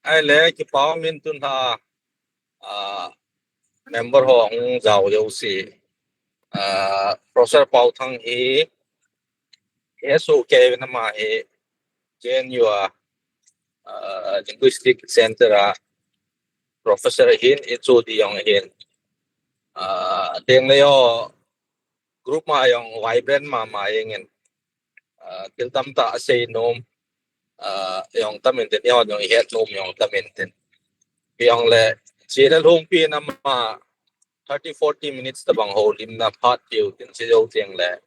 ai le ki paw min tun ha member hong zau yo si Professor Pauthang he so ke na ma he jen yua Linguistics Center Professor hin itu di yang hin deng le yo group ma yang vibrant ma yengin til tam ta say nom yang tamin tin yang het nom yang tamin tin yang le chira long pi na ma 30-40 minutes the bang Houlim na part view tin si yo tiang le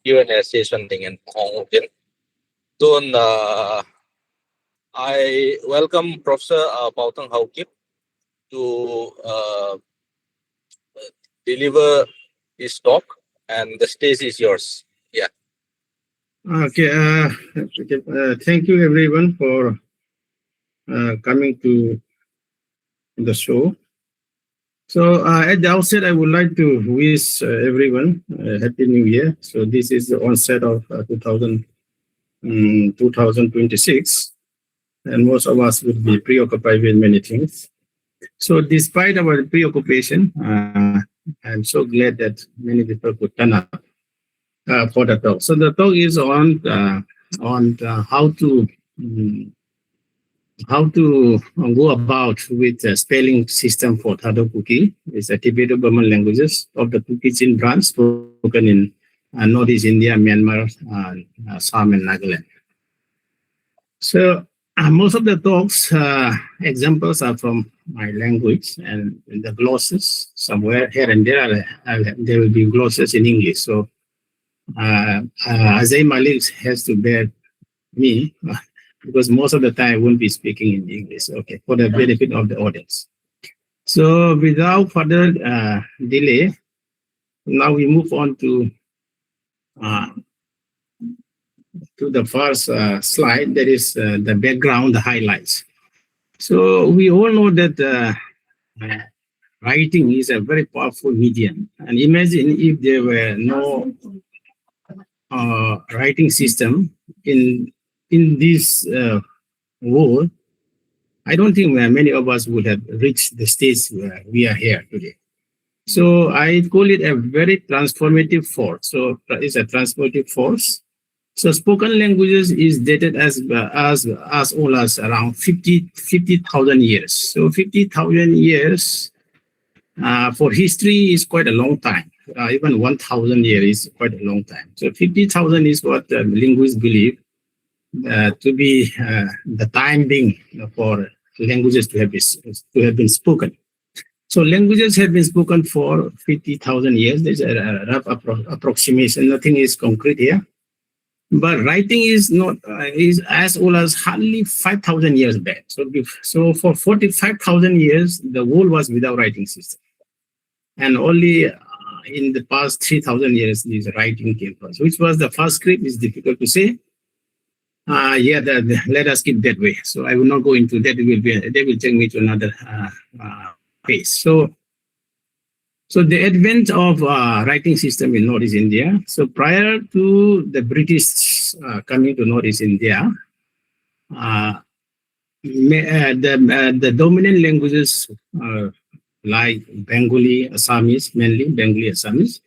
Q&A session thing in Hong Kong. Soon I welcome Professor Pauthang Haokip to deliver his talk, and the stage is yours. Yeah. Okay. Thank you everyone for coming to the show. So at the outset, I would like to wish everyone a Happy New Year. So this is the onset of 2026, and most of us would be preoccupied with many things. So despite our preoccupation, I'm so glad that many people could turn up for the talk. So the talk is on how to go about with the spelling system for Thadou-Kuki. It's a Tibeto-Burman languages of the Kuki-Chin branch spoken in Northeast India, Myanmar, Assam, and Nagaland. So most of the talks examples are from my language, and in the glosses somewhere here and there there will be glosses in English. So Azay Malik has to bear me because most of the time I won't be speaking in English, okay, for the benefit of the audience. So without further delay, now we move on to the first slide. That is the background, the highlights. So we all know that writing is a very powerful medium, and imagine if there were no writing system in this world. I don't think many of us would have reached the stage where we are here today. So I call it a very transformative force. So it's a transformative force. So spoken languages is dated as old as around 50,000 years. So 50,000 years for history is quite a long time. Even 1,000 years is quite a long time. So 50,000 is what linguists believe to be the time being for languages to have been spoken. So languages have been spoken for 50,000 years. There's a rough approximation. Nothing is concrete here. But writing is not is as old as hardly 5,000 years back. So for 45,000 years, the world was without writing system, and only in the past 3,000 years, this writing came first. Which was the first script is difficult to say. Let us keep that way. So I will not go into that. They will take me to another phase. So the advent of writing system in Northeast India. So prior to the British coming to Northeast India, the dominant languages like Bengali, Assamese, mainly Bengali, Assamese,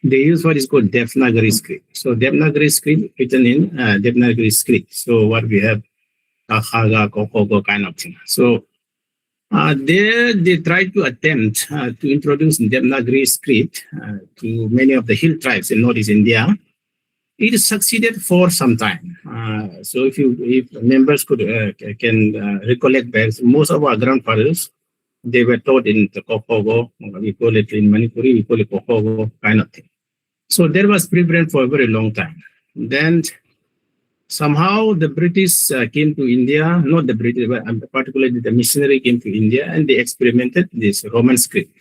they use what is called Devanagari script. So Devanagari script written in Devanagari script. So what we have, Kakhaga, Kokogo kind of thing. So they tried to attempt to introduce Devanagari script to many of the hill tribes in Northeast India. It succeeded for some time. So if members can recollect back, most of our grandfathers, they were taught in the Kokogo, we call it in Manipuri, we call it Kokogo kind of thing. So there was prevalent for a very long time. Then somehow the British came to India, not the British, but particularly the missionary came to India, and they experimented this Roman script.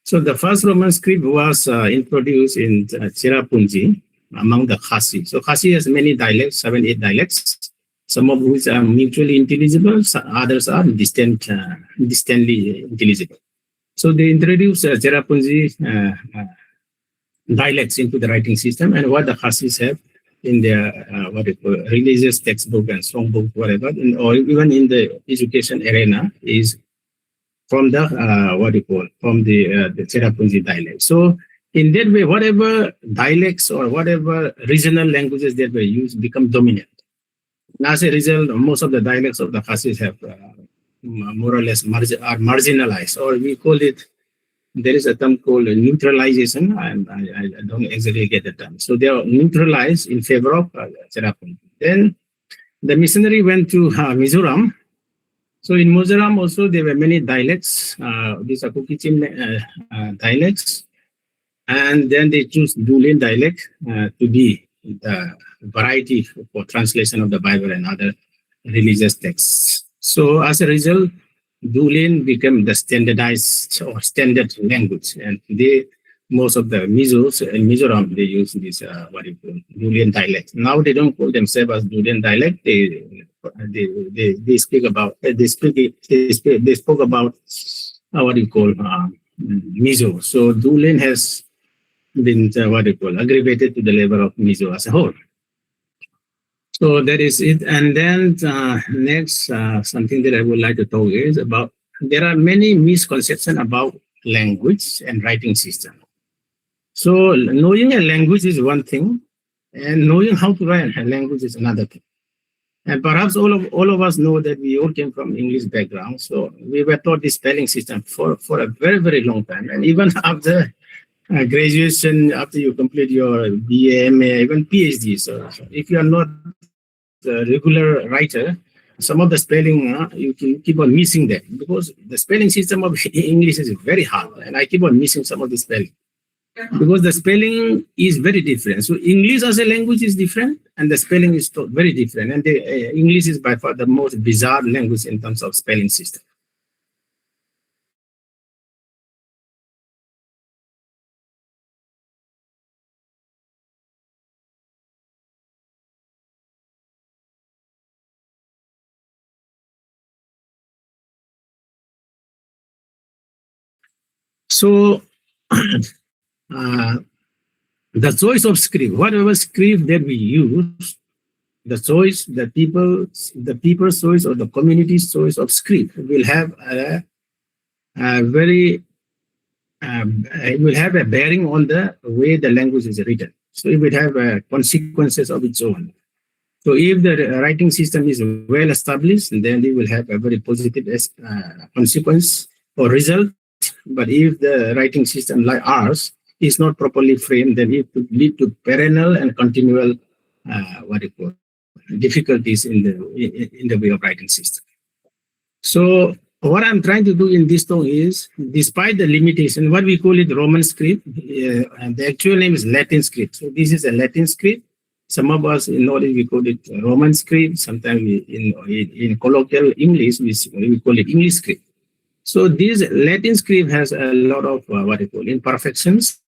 So the first Roman script was introduced in Cherrapunji among the Khasi. So Khasi has many dialects, 7-8 dialects, some of which are mutually intelligible, others are distantly intelligible. So they introduced Cherrapunji dialects into the writing system, and what the Khasis have, in their religious textbook and songbook, whatever, or even in the education arena, is from the from the Cherrapunji dialect. So in that way, whatever dialects or whatever regional languages that were used become dominant. And as a result, most of the dialects of the Khasis have more or less are marginalized, or we call it. There is a term called neutralization, and I don't exactly get the term. So they are neutralized in favor of Cherrapunji. Then the missionary went to Mizoram. So in Mizoram also there were many dialects. These are Kuki dialects, and then they choose Dulin dialect to be the variety for translation of the Bible and other religious texts. So as a result, Dulin became the standardized or standard language, and most of the Mizos in Mizoram, they use this Dulin dialect. Now they don't call themselves as Dulin dialect. They speak about they spoke about Mizo. So Dulin has been aggravated to the level of Mizo as a whole. So that is it. And then next, something that I would like to talk is about, there are many misconceptions about language and writing system. So knowing a language is one thing, and knowing how to write a language is another thing. And perhaps all of us know that we all came from English background. So we were taught the spelling system for a very, very long time. And even after graduation, after you complete your BA, MA, even PhD. So if you are not a regular writer, some of the spelling, you can keep on missing them, because the spelling system of English is very hard. And I keep on missing some of the spelling, because the spelling is very different. So English as a language is different, and the spelling is very different. And the English is by far the most bizarre language in terms of spelling system. So the choice of script, whatever script that we use, the choice, the people's choice or the community's choice of script will have a very it will have a bearing on the way the language is written. So it will have consequences of its own. So if the writing system is well established, then it will have a very positive consequence or result. But if the writing system like ours is not properly framed, then it could lead to perennial and continual difficulties in the way of writing system. So what I'm trying to do in this talk is, despite the limitation, what we call it Roman script, and the actual name is Latin script. So this is a Latin script. Some of us in knowledge we call it Roman script. Sometimes in colloquial English we call it English script. So this Latin script has a lot of imperfections,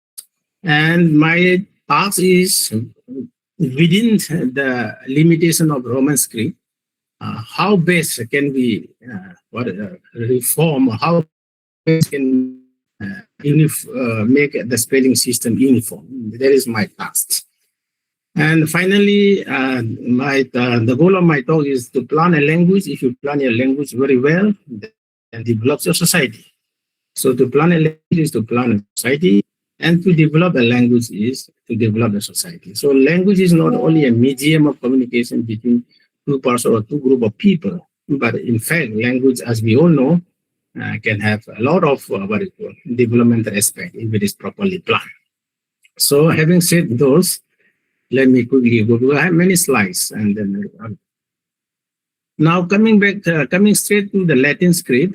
and my task is, within the limitation of Roman script, how best can we reform, how best can make the spelling system uniform. That is my task. And finally, the goal of my talk is to plan a language. If you plan your language very well, then develops your society. So to plan a language is to plan a society, and to develop a language is to develop a society. So language is not only a medium of communication between two persons or two group of people, but in fact, language, as we all know, can have a lot of developmental aspect if it is properly planned. So having said those, let me quickly go to, I have many slides, and then now coming straight to the Latin script.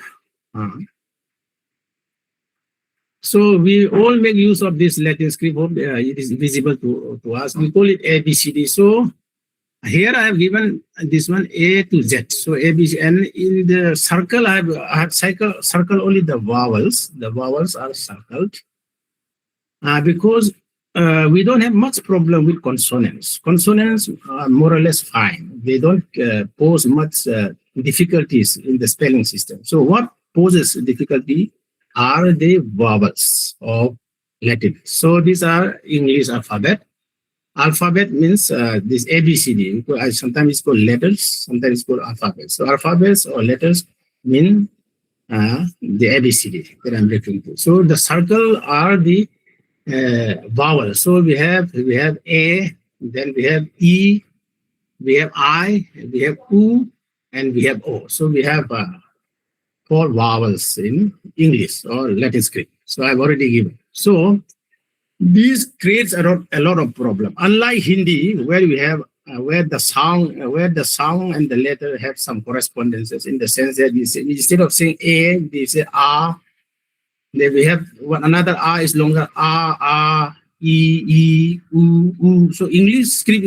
So we all make use of this Latin script. It is visible to us. We call it ABCD. So here I have given this one A to Z. So ABC, and in the circle I have circle only the vowels. The vowels are circled because we don't have much problem with consonants. Consonants are more or less fine. They don't pose much difficulties in the spelling system. So what poses difficulty are the vowels of Latin. So these are English alphabet. Alphabet means this ABCD. Sometimes it's called letters, sometimes it's called alphabet. So alphabets or letters mean the ABCD that I'm referring to. So the circle are the vowels. So we have A, then we have E, we have I, we have U, and we have O. So we have 4 vowels in English or Latin script. So I've already given. So this creates a lot of problem. Unlike Hindi, where we have where the sound and the letter have some correspondences in the sense that you say, instead of saying A, they say A. Then we have another A is longer, A, E, U. So English script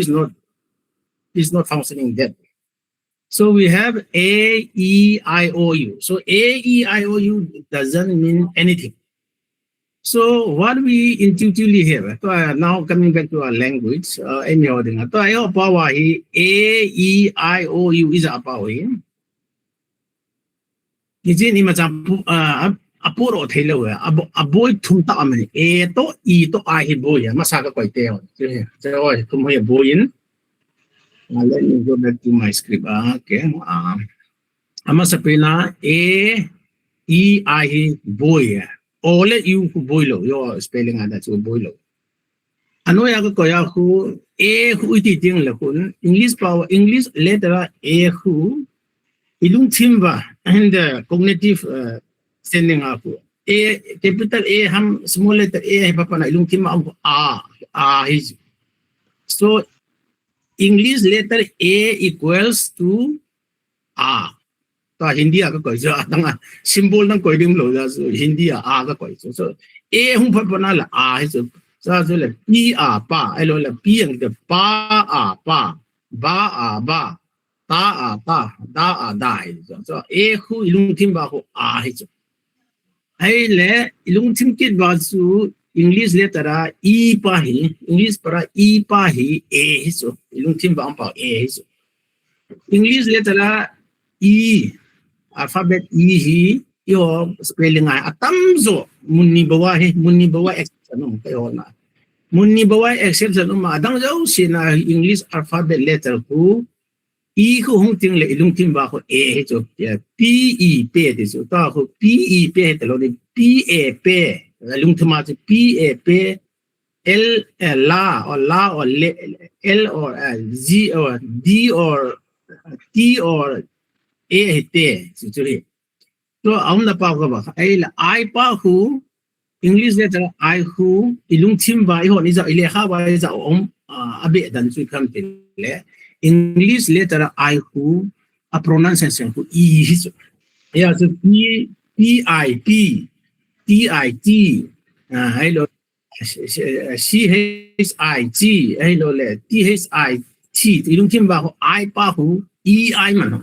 is not functioning that way. So we have A, E, I, O, U. So A, E, I, O, U doesn't mean anything. So what we intuitively have, now coming back to our language, anyhow, A, E, I, O, U is a power. Is it imagine a poor tailor, a boy to Tammy, A to E to I boy, Masaka quite tell. So come here, boy in. Let me go back to my script. Okay. Amasapina A, E, I, boy. O let you boilo, your spelling and that's boilo. Ano yaga ko yaku A who ititing lakun English power English letter A who ilung timba and cognitive sending aku A capital A ham small letter A papa na ilung timba A is so English letter A equals to A. Hindi aga ko so atanga symbol ng ko dim lo so Hindi aga ko so A hung pa na la A so le P A pa elo la P ang the pa A pa ba A ba ta A ta da A da so A hu ilung tim ba ko A so ai le ilung tim kit ba su English letter E pa hi English para E pa hi A so ilung tim ba ang pa A so English letter E alphabet E hi yo spelling ay atamzo munni bawa except ano kayo na munni bawa except ano madang daw sina English alphabet letter ko E ko hung ting le ilung tim ba ko A so P E P so ta ko P E P talo ni P A P ilung tim ma P A P L la or L or Z or D or T or A T so so am na pa ko ba ay I pa who English letter I who ilung tim ba ihon isa ile ha ba isa abe dan su kam le English letter I who a pronunciation ko E so yeah so P I T T I T hello C H I G hello le T H I T ilung tim ba ko I pa who E I man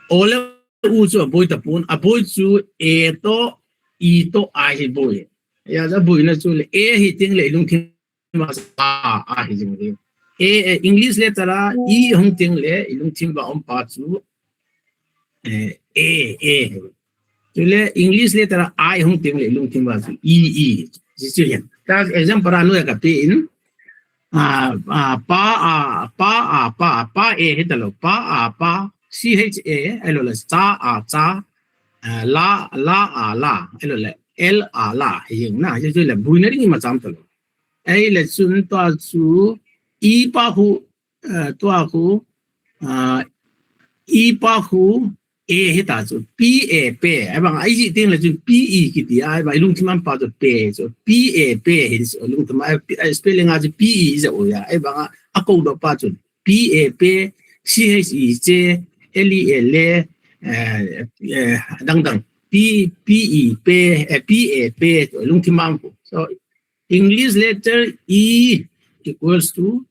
ole uso boy tapon aboy su A to E to I boy ya za boy na su le A hiting le ilung tim ba A hiting le A English letter E hung ting le ilung tim ba pa su A so le English letter I hung ting le ilung tim ba su E so yan ta example ano ya ka in pa A hitalo pa CHA elo le sa la elo le L la hình na cho là bùi nó đi mà chăm talo ai là sun toa su E pa hu toa hu E pa hu A hita su P A P ai bằng ai gì tiếng là sun P E kiti ai bằng lung chim pa so P so P A P his lung chim spelling as P E is oya ai bằng a câu đó pa sun P A P C H E J L E L đăng P E P P A P lung tim mang so English letter E equals to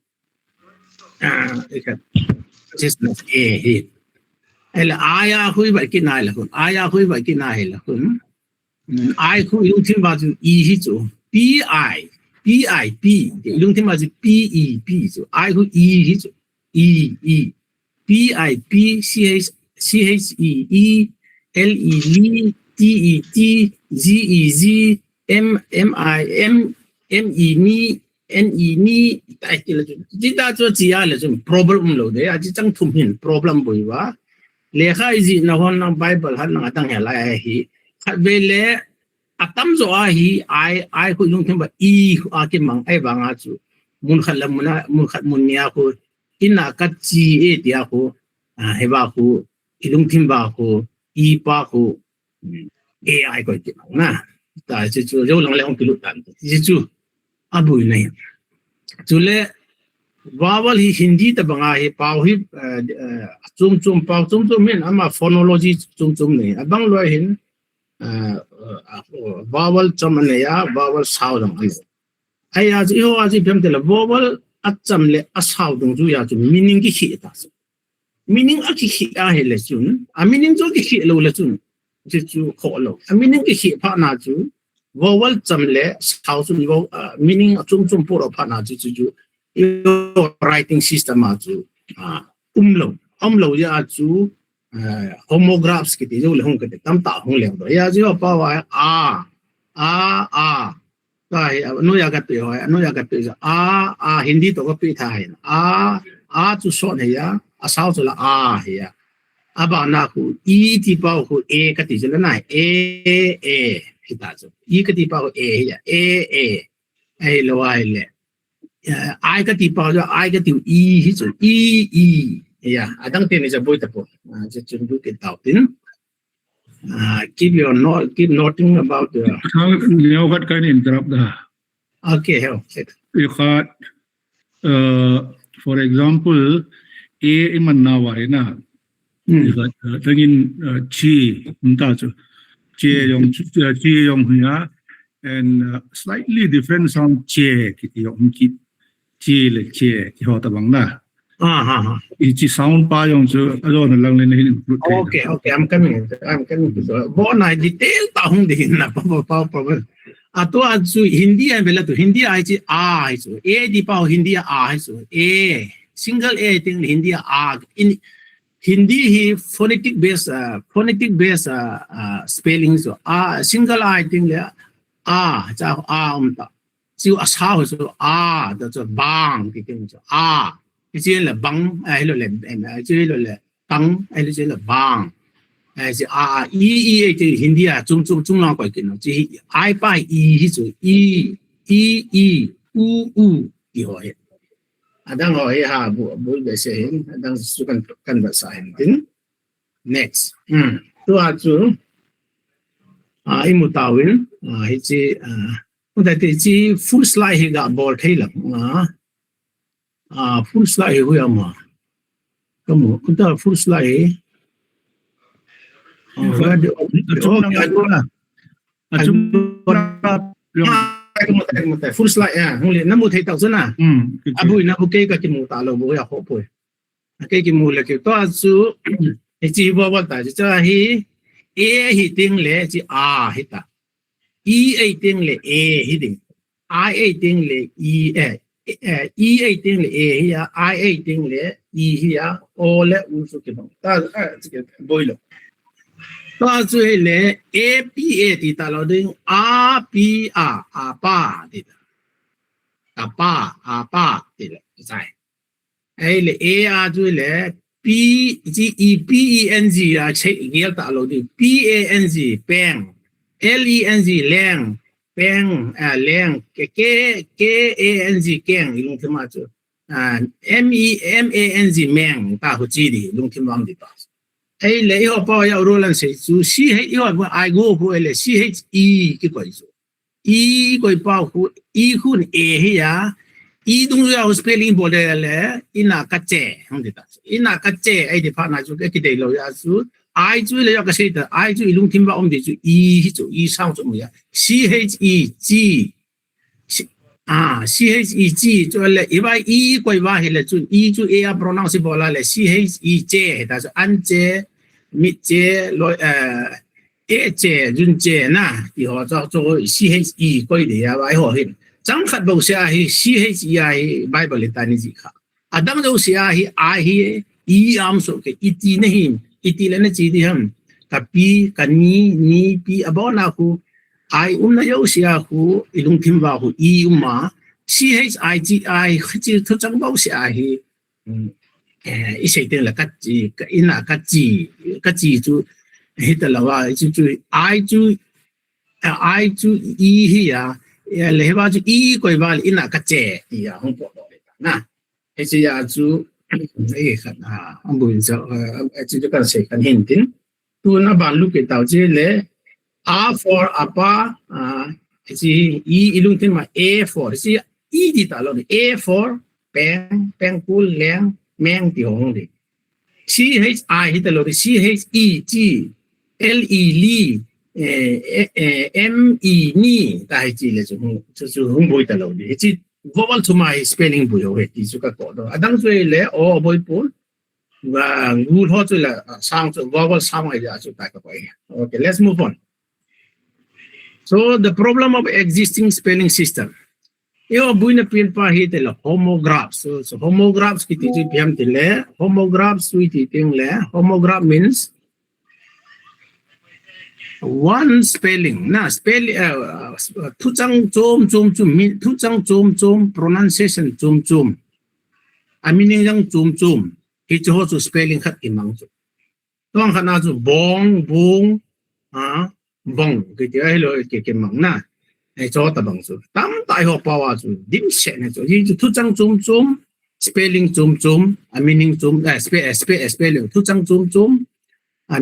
just A L aya hui ba kinai la kun aya hui ba kinai la kun I hu lung tim ba E hi chu P lung tim ba P E P so I hu E hi chu E P I P C H E L E T E T Z E Z M I M E NE ni tại là chúng ta cho chỉ là chúng problem lo đấy, chỉ chẳng thùng hin problem bồi wa, lẽ khai gì nó hon năng Bible hắn năng tăng hệ lại hi, về lẽ atam zo hi ai ko yung themba I cái mang ai vang a chu, mun khalam mun khat mun nia ko ina ka chi e dia ko he ba ko ilung themba ko I pa ko AI ko ti na, ta chu chu yo lang lang kilut tan, chu abu này chú lệ vowel hi Hindi ta banga hi pau hi chung pau chung men ama phonology chung này abang lo hin vowel cham ne ya vowel sound ang ai a ji ho a ji phem te la vowel at cham le a sound dung ju ya chu meaning ki khi ta meaning a ki khi a he le chun a meaning jo ki khi lo le chun chu kho lo a meaning ki khi pha na chu vowel cham le sound chu meaning chung por pha na chu writing system a chu umlo ya chu homographs ki ti jo le hong ke tam ta hong le do ya jo pa wa a ta no ya ka te ho no ya ka te a Hindi to ko pi tha hai a chu so ne ya a sao chu la a he ya aba na ku I ti pa ku a ka ti jo la nai a hi ta chu I ka ti pa ku a ya a ai lo ai le ai ka ti pa jo ai ka ti I hi chu I yeah, I don't think it's a boy tapo. Just to look it out. Keep noting about the. What can interrupt the? Okay, help. You got, for example, A iman na wa na. You got tengin chi unta chi yung hiya and slightly different sound che kiti yung chi le che ki ho tabang na. It's sound pa yung so ano lang lang Okay, I'm coming to so bon I detail ta hong din na pa ato atsu Hindi ay bela to Hindi ay chi a so a di pa Hindi a so a single a thing Hindi a in Hindi hi phonetic based spelling so a single I think le a cha a ta siu a sao so a da so bang ti ting so a cái gì là băng ai là cái là băng ai là băng ai là I thì Hindi à trung nào gọi cái nó chỉ ai by I thì u thì hỏi đang hỏi ha bộ để xem đang sukan kan bahasa Hindi next tu acu imu tawin itu udah itu full slide higa ball thay lah full slide huya ma kamu kita full slide full slide ya nguli namu thai tau sana abu na okay ka kimu ta lo bo ya ho po cái kimu le ke to asu chi bo bo ta cha hi a hi ting le chi a hi ta I ting le a hi ding I ting le I ting le A here, I ting le E here, all le u so ke bang. Ta cái boy lo. Ta so le A P A ti ta lo ding R P R a pa ti ta. A pa ti le sai. Ai le A a so le P G E P E N G a che gel ta lo ding P A N G peng L E N G leng peng leng k A N G keng ilung thima chu M A N G meng ta ho chi di lung thim wang di pa ai le ho pa ya ro lan se chu C H yo I go ho le C H E ki ko chu E ko pa ho E hun A hi ya E dung ya spelling bo de le ina ka che hong di ta ina ka che ai di pa na chu ke ki de lo ya chu I 注了要个谁的 I 注龙听吧我们的就一就一上怎么样 C H E G C H E G 就了一般一归话是了就一就 A pronounce 不了了 C H E J 但是安杰密杰来A 杰润杰呐以后做 C H E 归的呀外好hin 张发布写是 C H E I Bible 里单的字卡啊当就写是 I 是 E am 说嘅一字呢hin itilan na chidi ham kapi kani pi abo na ku ai na yo siya ku ilung timba ku I ma CHIGI chỉ thu chẳng bao giờ hi ý sẽ tên là cái gì cái gì chú hết làว่าchú I chú E hi à lấy bao chú E coi vào ina cái chế thì à không có được na cái gì à chú ấy cái ông bùn sao chú cái sẽ cái hiện tin tu na ban lúc cái tàu chứ lấy A for apa cái gì E ilung tin mà A for cái E thì ta lo A for peng cool leng meng ti hong đi CHI hi ta lo CHE LE ME ni ta hi chi le chu hung boi ta lo đi chi vowel to my spelling boi ho ti chu ka ko do adang zui le o boi pol và rule ho chu là sang chu vowel sang ai ja chu ta ka pai. Okay, let's move on. So the problem of existing spelling system. Yo buina pin pa hi te la homographs. So homographs ki ti piam te le homographs sui ti ting le homograph means one spelling na spell thu chang chom mean thu chang chom pronunciation chom a meaning yang chom hi cho chu spelling khat ki mang chu tong khana chu bong bong ki ti ai lo ki mang na ai cho ta bang chu tam tai ho pa wa chu dim se na chu hi thu chang chom spelling chom a meaning chom spelling thu chang chom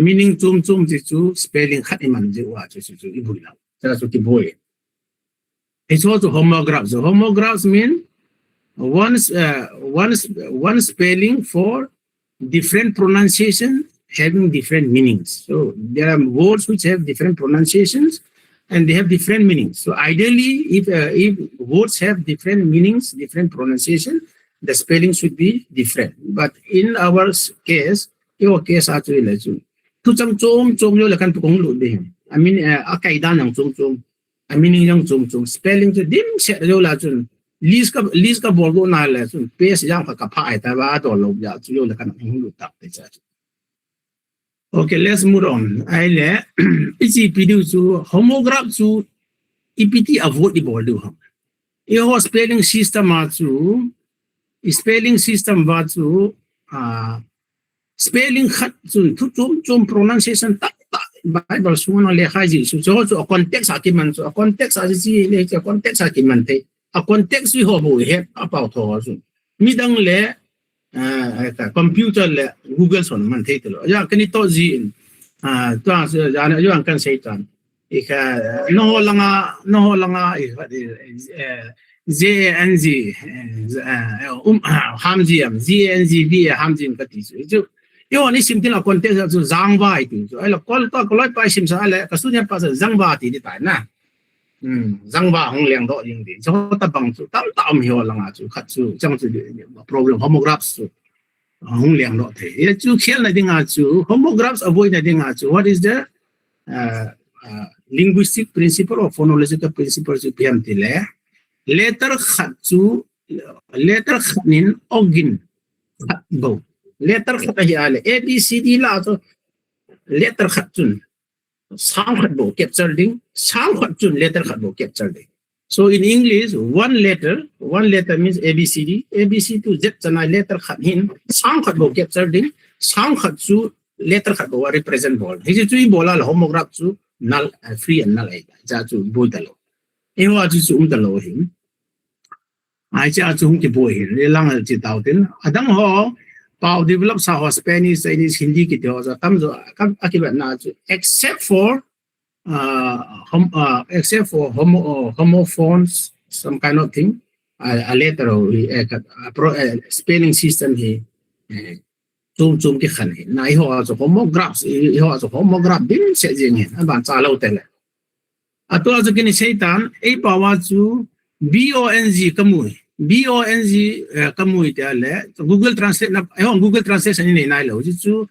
meaning chom ji chu spelling khat iman ji wa chu i bui la cha chu ki boi it's also homographs. So homographs mean one spelling for different pronunciation having different meanings. So there are words which have different pronunciations and they have different meanings. So ideally, if words have different meanings, different pronunciation, the spelling should be different. But in our case, your case actually là chu thu chang chom yo là kan kong lu de. I mean a kai dan yang chom. I mean yang chom spelling to dim se yo la chun list ka bol go na la chun paste yang ka phai ta ba do lo ya chu yo la kan kong lu ta de cha. Okay, let's move on. I le isi pidu chu homograph chu EPT avoid di bol du ham. Yo spelling system ma chu ba chu spelling khat chu thu chom pronunciation ta Bible suno le khaji su cho context akiman so context aji le context akiman te a context wi ho bo he about tho su mi dang le computer le Google son man te lo ya kani to ji to ya na yo an kan sei tan ika no langa ZNZ hamji am ZNZV hamji ka ti su yo ni simtin la context chu zangwa I ti so ai la kol pa sim sa le ka su nya pa sa zangwa ti ni ta na zangwa hong liang do ying di so ta bang chu tam hi ho langa chu khat chu chang chu problem homographs chu hong liang do the ye chu khel na dinga chu homographs avoid na dinga chu what is the linguistic principle or phonological principle chu piam ti le letter khat nin ogin khat bo letter khat hi ale A B C D la to letter khat chun sound khat bo capture ding sound khat chun letter khat bo capture ding. So in English one letter means A B C D to Z chana letter khat hin sound khat bo capture ding sound khat chu letter khat bo represent bol hi chu I bola homograph chu null free and null ai ja chu boi da lo e wa chu da lo hin ai cha chu ki boi hin le lang chi tao tin adang ho Pau develop sa Spanish, Chinese, Hindi ki ho sa tam zo akibat na except for homophones, some kind of thing, a letter or spelling system he chum ki khan he na ho so homographs homograph din se jing he ban cha lo tele ato zo kini seitan e pawa chu BONG kamui te le Google Translate na Google Translate ni nai lo chu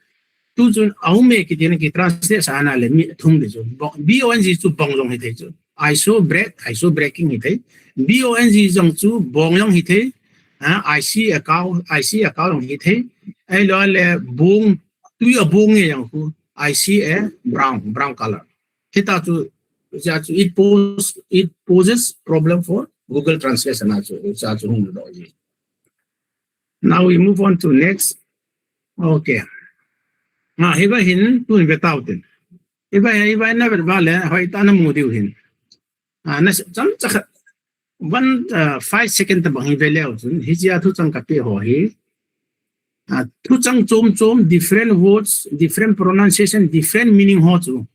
tu chun aume ki tin ki translate sa na le mi thum de chu BONG chu bong long hi the chu iso breaking hi the BONG jong chu bong long hi the I see a cow long hi the ai lo le bung tu a bung ye yang ku I see a brown color hita chu it poses problem for Google Translation also hung do ji. Now we move on to next. Okay. Hiba hin tu without it. Hiba never vale hoi ta na mu diu hin. Na cham chak 5 second ta bang hi leo chun hi chia thu chang ka pe ho hi. Thu chang chom different words, different pronunciation, different meaning ho chu.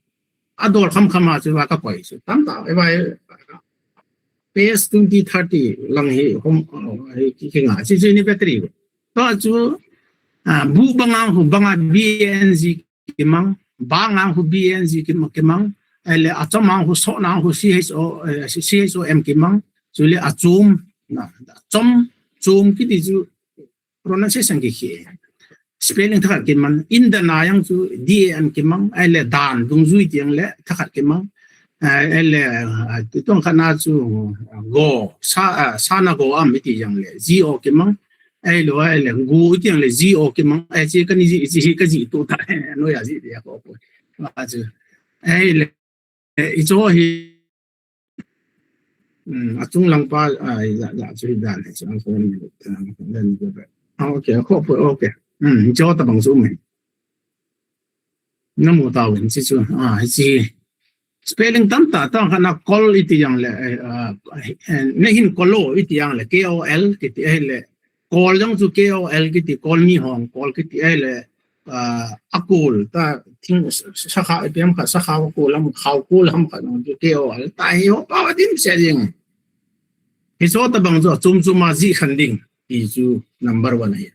Ador kham khama chu wa ka koi chu. Tam ta hiba page 2030 lang hi hom ki nga chi ni battery. To chu bu bangang hu banga bng kimang bangang hu bng kimang ele achomang hu so nang hu chom kimang chule achum na chom ki di chu pronunciation ki hi spelling thakhat kimang in the na yang chu dan kimang ele dan dung zui tiang le thakhat kimang ele tong khana chu go sa na go am ti yang le go kimang ai lo ai le ngu tiang le go kimang ai chi ka ni ji ka ji tu ta no ya ji ya ko po ma chu ai le i zo hi atung lang pa ya chu dan le chang ko ni dan go ba okay ko po okay cho ta bang su me na mo ta wen chi chu ji spelling tam ta khana call iti yang le ne hin kolo iti yang le kol ti le call jang chu kol ki ti call mi hong call ki ti le akul ta thing sakha ipem kha sakha ko lam khaw ko lam kha no kol ta yo pa din se ding hi so ta bang zo chum ma ji khan ding ti chu number 1 hi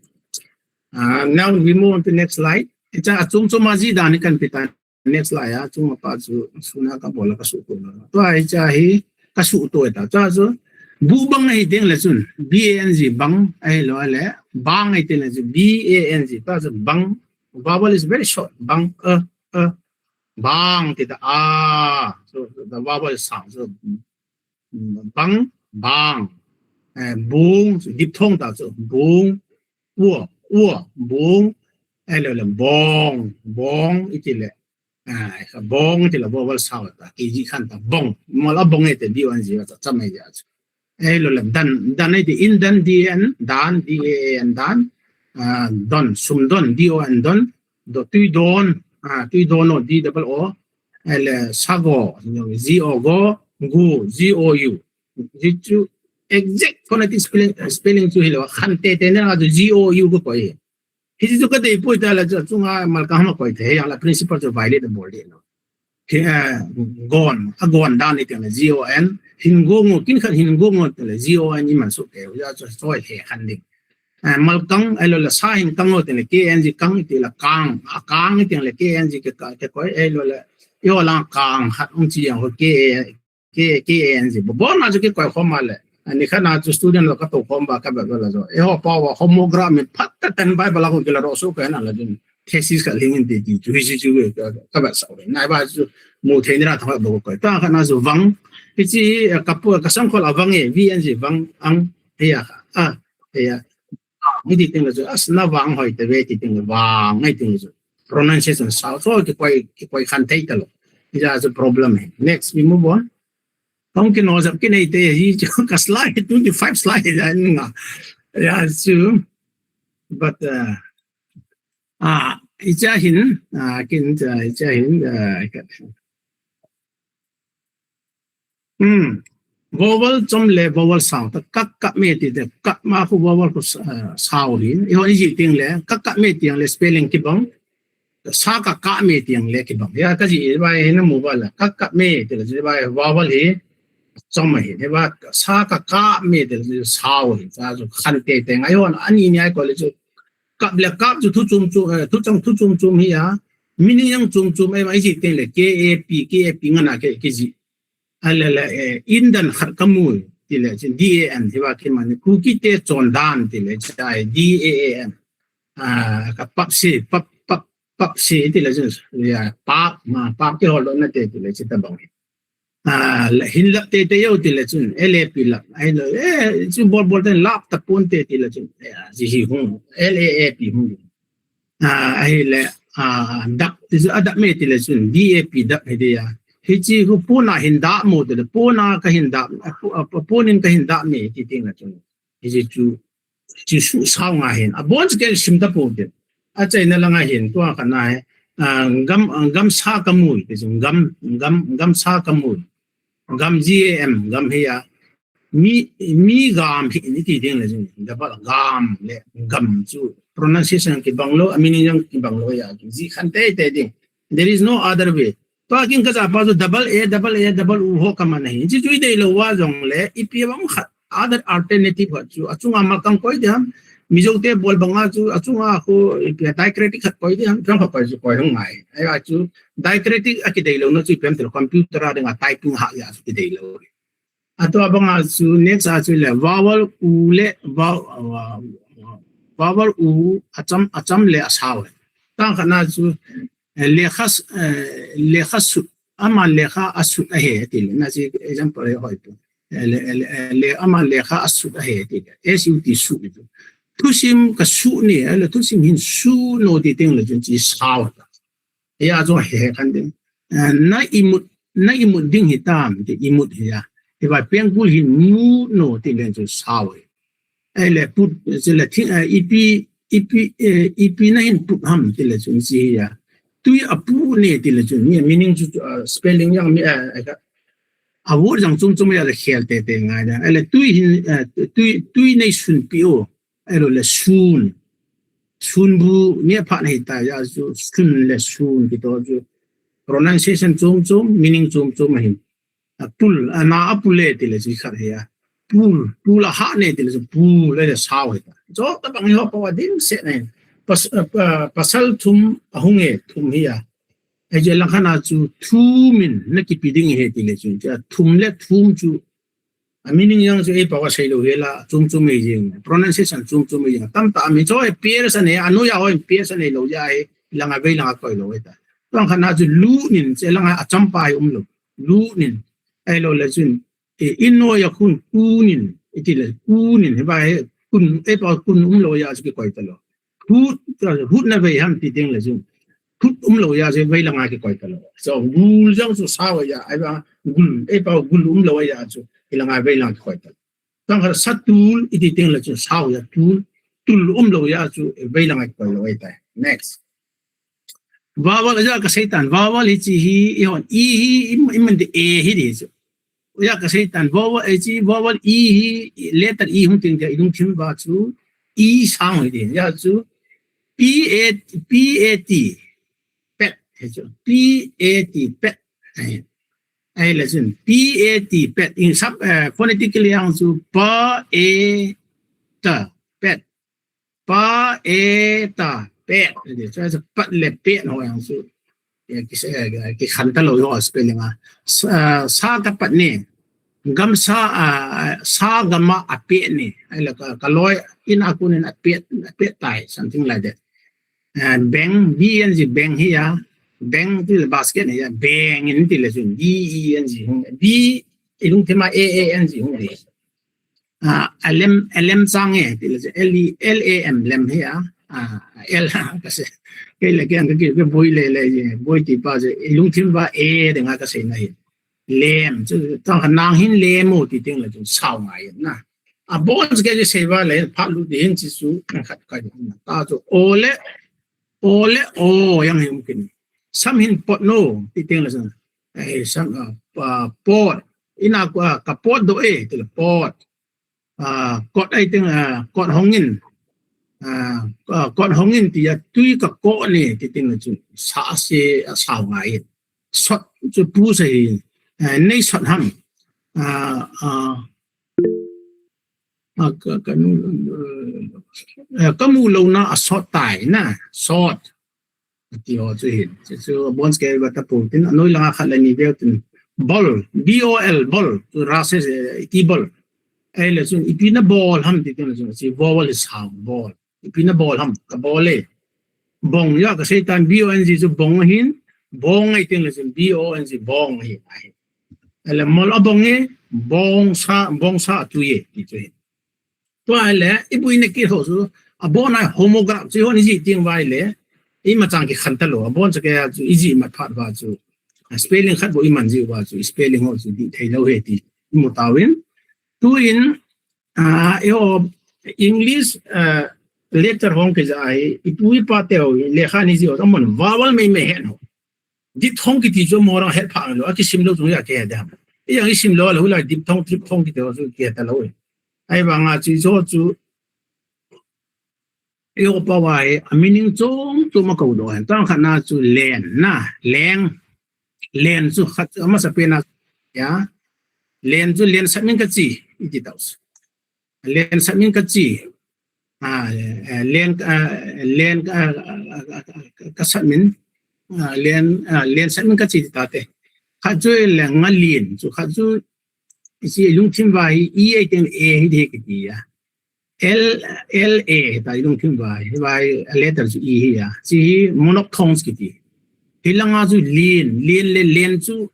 now we move on to next slide cha chum ma ji dan kan pitan next slide ya chung pa chu suna ka bola ka su ko to ai cha hi ka su to ta cha chu bu bang ai ding le chun bang bang ai lo le bang ai ding le bang ta chu bang vowel is very short bang bang ti da so the vowel sound so bang bang bung diphthong ta chu bung bung ai lo le bong iti le bong ti la vowel sound ta ki ji khan ta bong mala bong ai te bang ta cham ai ja ai lo le dan ai di in dan dan dan don sum don don do tu don no d double o ele sago go go u ji chu exact phonetic spelling chu hilo khan te na go u ko koi hi chu ka dei poi ta la chu nga mal ka ma koi the ya la principle chu violate the board no ke gon dan ite na gon hin go ngo kin khan hin go ngo le gon ni man su ke ya chu soi he khan ding mal kang elo la sa hin kang te le kng kang te la kang te le kng ke ka te koi elo la yo la kang hat ong chi yang ho kng bo na ju ke koi khoma le ani khana chu student lo ka to khom ba ka ba la zo e ho pa wa homogram me phat ta tan bai ba la ko ke la ro so ka na la jin thesis ka lingin te ji ju ka ba sa na ba chu mo the ni ra tha ba ko ta khana zu wang chi ka pu ka sam ko la wang e vng ang te ya te ya ni ti ting la zo as na wang hoi te ve ti ting wang ai ting zo pronunciation sa so ki koi khan te ta lo is a problem. Next we move on. Không cái nó cái này thì cái slide 25 slide yeah true but cha hin cha hin vowel chom le vowel sound các me ti de các ma khu vowel khu sound hin yo ni ji ting le các me tiang le spelling ki bang sa ka me tiang le ki bang ya ka ji bai hin mu ba la các me ti le ji bai vowel hi trong mà hiện và sa cả mẹ de sao hiện ra rồi khăn tệ tệ ngay hôm anh nhìn ai gọi là cho cặp là cặp cho thu chung hi à meaning yang chung em ấy gì tên là kap ngana cái gì hay là in dan khát kamui thì là trên dan thì và khi mà cookie te chọn dan thì là chạy dan các pap si thì là gì pap cái họ nói thì là chỉ ta bằng hin la te te yo ti la chun lap la ai lo chu bol ten lap ta pon te ti la chun ji hi hung lap hung ai le dak ti zu adak me ti la chun dap he de ya hi chi hu puna hin da mo de puna ka hin da punin ka hin da ni ti ting la chu hi chi chu su sao nga hin a bon ke sim da po de a chai na la nga hin to ka na gam sa ka mu de gam sa ka mu gam gam gam hi ya mi gam hi ni ti ting la chu da ba gam le gam chu pronunciation ki banglo meaning yang ki banglo ya ji khan te ding there is no other way talking ka sa pa double a u ho ka man nahi ji chui de lo wa jong le ipi bang khat other alternative ha chu achunga ma kang koi de ham mi jo te bol banga chu achunga ko diacritic khat koi de ham jang koi chu koi hong ngai ai chu diacritic a ki de lo no chu pem te computer a de nga typing ha ya ki de lo ato abang chu next a chu le vowel u le vowel u acham le asaw tang khana chu lekha su ama lekha asu a he til na chi example hoi tu le ama lekha asu a he til su ti su tu sim ka su ni le tu sim hin su no ti ting le jin chi saw ya zo he kan de na imut ding hitam ti imut ya ti ba peng kul hin mu no ti le ju saw le put le thi ip na hin put ham ti le jun chi ya tui apu ne ti le jun ni meaning spelling yang mi a word jang chung ya de khel te nga da le tui nei sun pio le sun bu ne pha nei ta ya ju sun le sun ki to ju pronunciation chung meaning chung hin pul na apule ti le ji khar ya pul ha ne ti le pul le saw ta jo ta bang ho pa din se ne pasal thum ahunge thum hiya aje lakhana chu thumin na ki piding he ti le chu thum le thum chu meaning yang chu e pa wa sai lo hela chung me jing pronunciation chung me jing tam ta mi cho e pier sa ne anu ya ho pier sa ne lo ya e langa ve langa koi lo ta tang khana chu lu nin che langa acham pai lo lu nin ai lo le chun e inno ya kun kunin iti le kunin he ba he kun e pa kun lo ya chu koi ta lo hút na về ham thì tiếng là dùng hút lo ya sẽ về là ngay cái quậy lo so gul jang su sao ya ai ba gul e pa gul lo ya chu là ngay về là cái quậy ta tang har satul iti tiếng là chu sao ya tul lo ya chu về là ngay quậy lo ta next vowel ja ka seitan vowel hi hon iman de e hi de chu ya ka seitan vowel vowel letter hung ting ja idung thim ba chu sang hi de ya chu PAT pet pet ai là gì PAT pet in sub phonetically ang chu pa e ta pet pet để cho pat le pet ho ang chu cái khăn ta lo ho spelling sa ka pat ne gam sa gama apet ne ai là ka loi in akunin apet tai something like that and bang bang here bang til basket here bang in til jun b ilung thema a n g hung de lm sang e til lam lem here l ka se ke le ke boy le boy ti pa je ilung thema a de nga ka se na hi lem chu tang nang hin lem mo ti ting la jun sao ngai na a bon ke je se ba le pha lu de hin chi su khat ka ta chu ole yang him kin sam hin pot no ti ting la san sam pot ina ka pot do e ti pot kot ai ting kot hongin ti ya tui ka ko ni ti ting la chu sa se sao ngai sot chu pu se nei sot ham có mù lâu na sọt tải na sọt thì họ chưa hiện chứ bốn cái và tập tin nói là khá là nhiều tin ball ball ra sẽ tí ball ai là chuyện ipina ball ham thì cái là chuyện chỉ ball is how ball ipina ball ham cái ball ấy bong ya cái sẽ tan bong chứ bong hin bong ấy tiếng là chuyện bong hin ai là mol bong ấy bong sa tuye thì chuyện tôi là ibu ini kira tu, abon ai homograph, sih hon isi ting vai le, ini macam ke khantal lo, abon sekai tu isi mat phat vai tu, spelling khát bộ iman gì qua chú spelling họ chú đi thấy lâu hết thì một tàu in tu in English letter hong cái gì tui pateo lệ khá này gì ở trong vowel mấy hết nó dit hong cái tí cho mua ra hết phẳng rồi cái sim lâu chú ya cái đó cái sim lâu là hula dit hong trip hong cái đó chú cái đó lâu ai bằng chú cho chú yêu bảo vậy meaning chung chú mà cầu đồ tăng khả năng chú len chú khát mà sẽ bên ya len chú len sát mình cái gì ít đâu len sát mình cái gì len cái sát mình len sát mình cái gì ta thế khát chú là ngal len chú khát chú chỉ lung thêm vài ấy tiếng e thì cái gì à L A tại lung thêm vài letter chú e à chỉ monophthongs cái gì thì là ngã chú len chú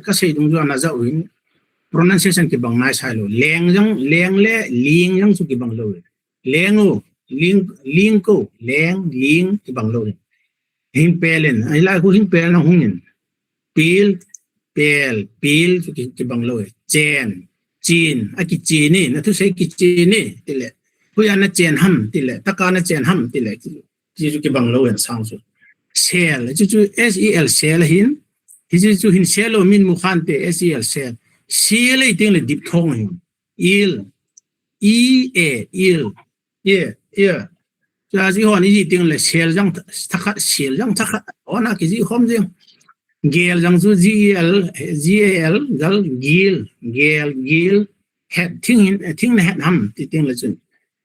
cái gì cũng cho nó giáo hình pronunciation cái bằng này sai rồi leng le ling yang chú cái bằng lôi ling cái bằng lôi hình pelen ai lại hình pelen hông nhìn pil cái bằng lôi chin cái chin này nó thứ say cái chin này thì lệ bây giờ nó chen ham thì lệ tất cả nó chen ham thì lệ chỉ cái bằng lôi sang rồi cell chú SEL cell hin thì chú hin cell ở min mukhan te SEL cell cell ấy tiếng là diphthong hin il cho chỉ hỏi gì tiếng là cell răng thắc ona cái gì không riêng gel răng chú GL gal gel head tiếng là head ham thì tiếng là chú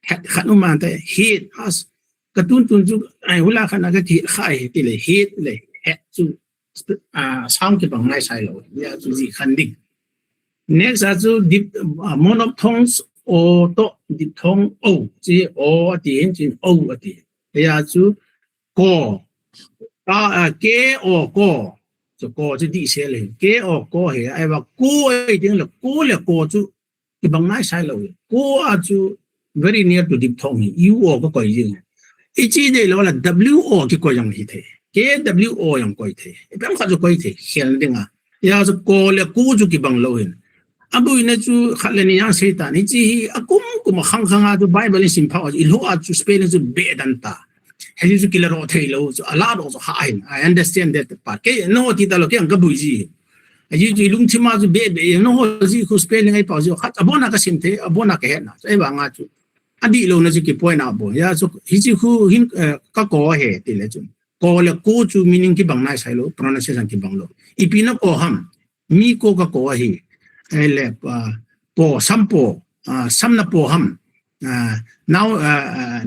head khát nó mà te head as cái tuần chú ai hula khana cái thì khai thì là head chú sound cái bằng này sai rồi ya chú gì khăn định next là chú monophthongs o to diphthong o chỉ o tiếng chỉ o tiếng ya chú ko ke o ko chú ko chú đi xe lên ke o ko hệ ai bảo ko ấy tiếng là ko chú cái bằng này sai rồi ko chú very near to diphthong u o có gì ý chí đây là W cái coi yang gì thế cái W yang coi thế em không có coi thế hiện định à ya cho cô là cô chú cái bằng lâu hin abu ina chú khát lên yang say ta ý chí cũng khăng à chú Bible xin phao ý lo chú spelling chú bê đan ta hay chú kila ro thế lâu chú ala ro chú hai I understand that part cái nó thì ta lo cái ang cái bùi gì ấy chú lung chim chú bê nó gì chú spelling ấy phao chú khát abona cái sim thế abona cái hết na ấy bằng à chú đi lâu nó chỉ cái point nào bộ ya so hi chi khu hin ka ko he ti le chu ko le ko chu meaning ki bang nai sai lo pronunciation ki bang lo ipina ko ham mi ko ka ko hi ele po sam na po ham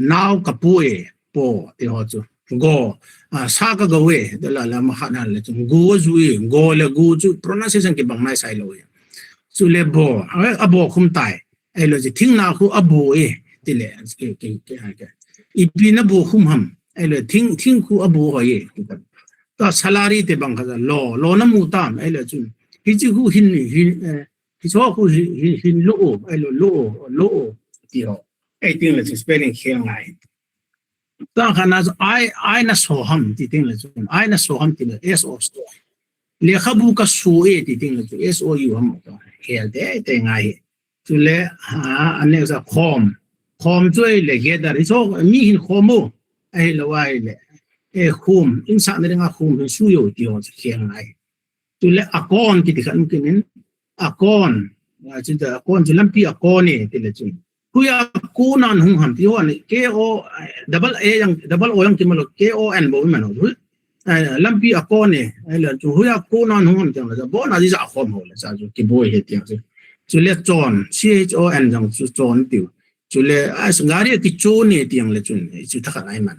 now ka pu e po ti ho chu go sa ka go we de la ma kha na le chu go zu e go le go chu pronunciation ki bang nai sai lo chu le bo abo khum tai ai lo ji thing na khu abo e thì lệ cái ipina bu khum ham ai là thing khu abu hoye ta salary te bang kha lo na mu tam ai là chu hi chi khu hin hi so khu hin lo ai lo ti ho ai tiếng là spelling khiang lại ta khana ai na so ham ti tiếng là chu ai na so ham ti là so le khabu ka su e ti tiếng là chu so u ham hel de ngai chu le anh sa khom chơi le gather so mi hin khomo ai lo ai le khum insan de nga khum su yo ti ho khiang ai tu le akon ki ti khan kinin akon chu da akon chu lampi akon ne ti le chu huya ku nan hung ham ti ho ni ke o double o yang ti malo ke o n bo man ho lampi akon ne ai le chu huya ku nan hung ham chang la bo na ji za khom ho la sa chu ki bo he ti chu le chon CHON jang chu chon ti chú lệ ngari cái chỗ này tiếng là chú thắc ai mà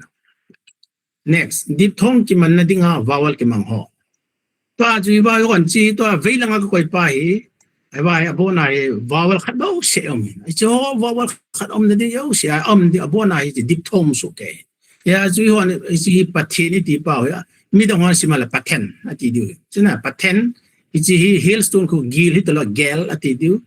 next diphthong cái mình là tiếng vowel cái mang họ toa chú ba còn chi toa vây là cái quay bài ai bài bố này vowel khát bao sẽ cho vowel khát là đi yêu sẽ thì bố này thì diphthong số cái ya chú họ chỉ pattern thì bảo ya mi đồng họ xem là pattern thì điều chứ là pattern chỉ hailstone của gil thì là gel thì điều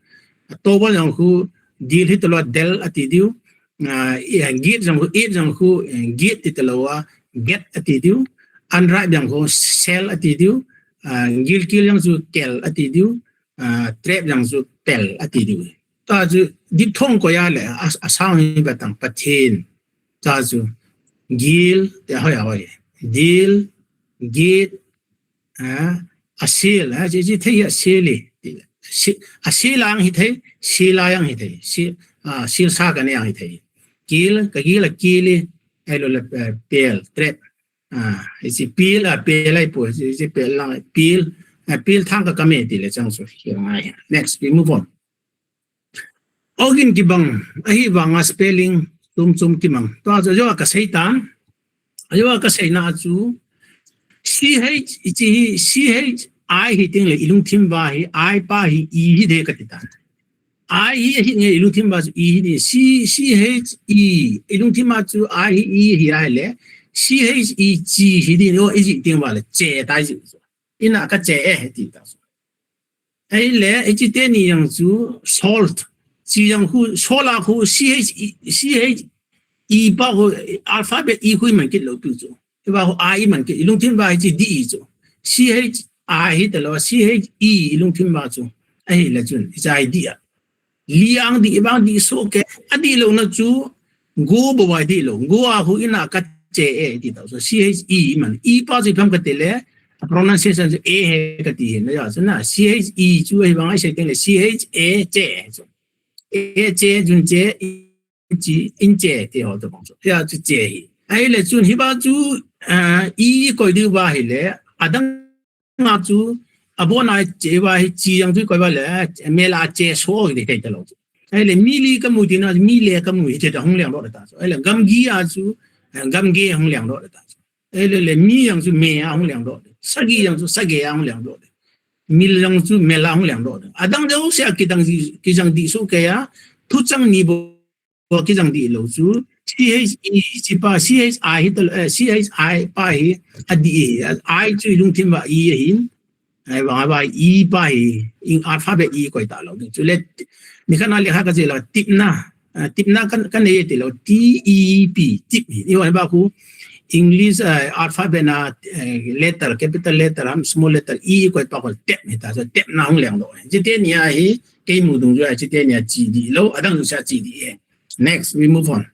to bao nhiêu khu deal hit lo del atidiu git jang khu git it lo get atidiu unripe yang ko sell atidiu gil yang zu kel atidiu trap yang zu tel atidiu ta zu di thong ko ya le asang ni batang pathin ta zu gil te hoya hoye dil git asil ji thei asili asilang hi thei silayang hi thei sil sa ka ne yang hi thei gil ka gil kili elo le pel trap isi pil pel ai po isi pel lang pil thang ka kame ti le chang so here next we move on ogin ki bang ahi wanga spelling tum ki mang to jo ka seitan ayo ka seina chu ch I hitting le ilung tim ba hi I pa hi e de ka ti tan I hi nge ilung tim ba e ni ch ilung tim ma chu I e hi ai le ch ji hi di no e ji ting ba le che dai ji ina ka che e ti ta ai le e ji te ni yang chu salt ji yang hu sola hu ch e ba ho alphabet e hu man ki lo tu chu ba ho I man ki ilung tim ba ji di chu ch I the lo ch ilung tim ba chu ai le chun is idea liang di bang di so ke adi lo na chu go bo wa di lo go a hu ina ka che e di ta so ch man e pa ji pham ka te le pronunciation a he ka ti ne ya so na ch chu ai bang ai se te le ch a che so a che jun che ji in che te ho de bang so ya chu che ai le chun hi ba chu e ko di ba hi le adang nga chu abona che ba hi chi yang chu ko ba le me la che so de te lo ai le mi li ka mu ti na mi le ka mu che da hong liang lo da so ai le gam gi a chu gam ge hong liang lo da so ai le mi yang chu me a hong liang lo sa gi yang chu sa ge a hong liang lo mi yang chu me la hong liang lo adang jo sia ki dang ki jang di so ke ya tu chang ni bo ki jang di lo chu ch pa ch I pa hi adi I chu lung tim ba e hin ai ba e pa hi in alphabet e ko ta lo chu le ni kana le ha ka je la tipna kan ne te lo t e p tip ni wa ba ku English alphabet na letter capital letter small letter e ko pa ko tep ni ta so tep na hong liang lo ji te ni a hi ke mu dong jo ji te ni a ji di lo adang sa ji di next we move on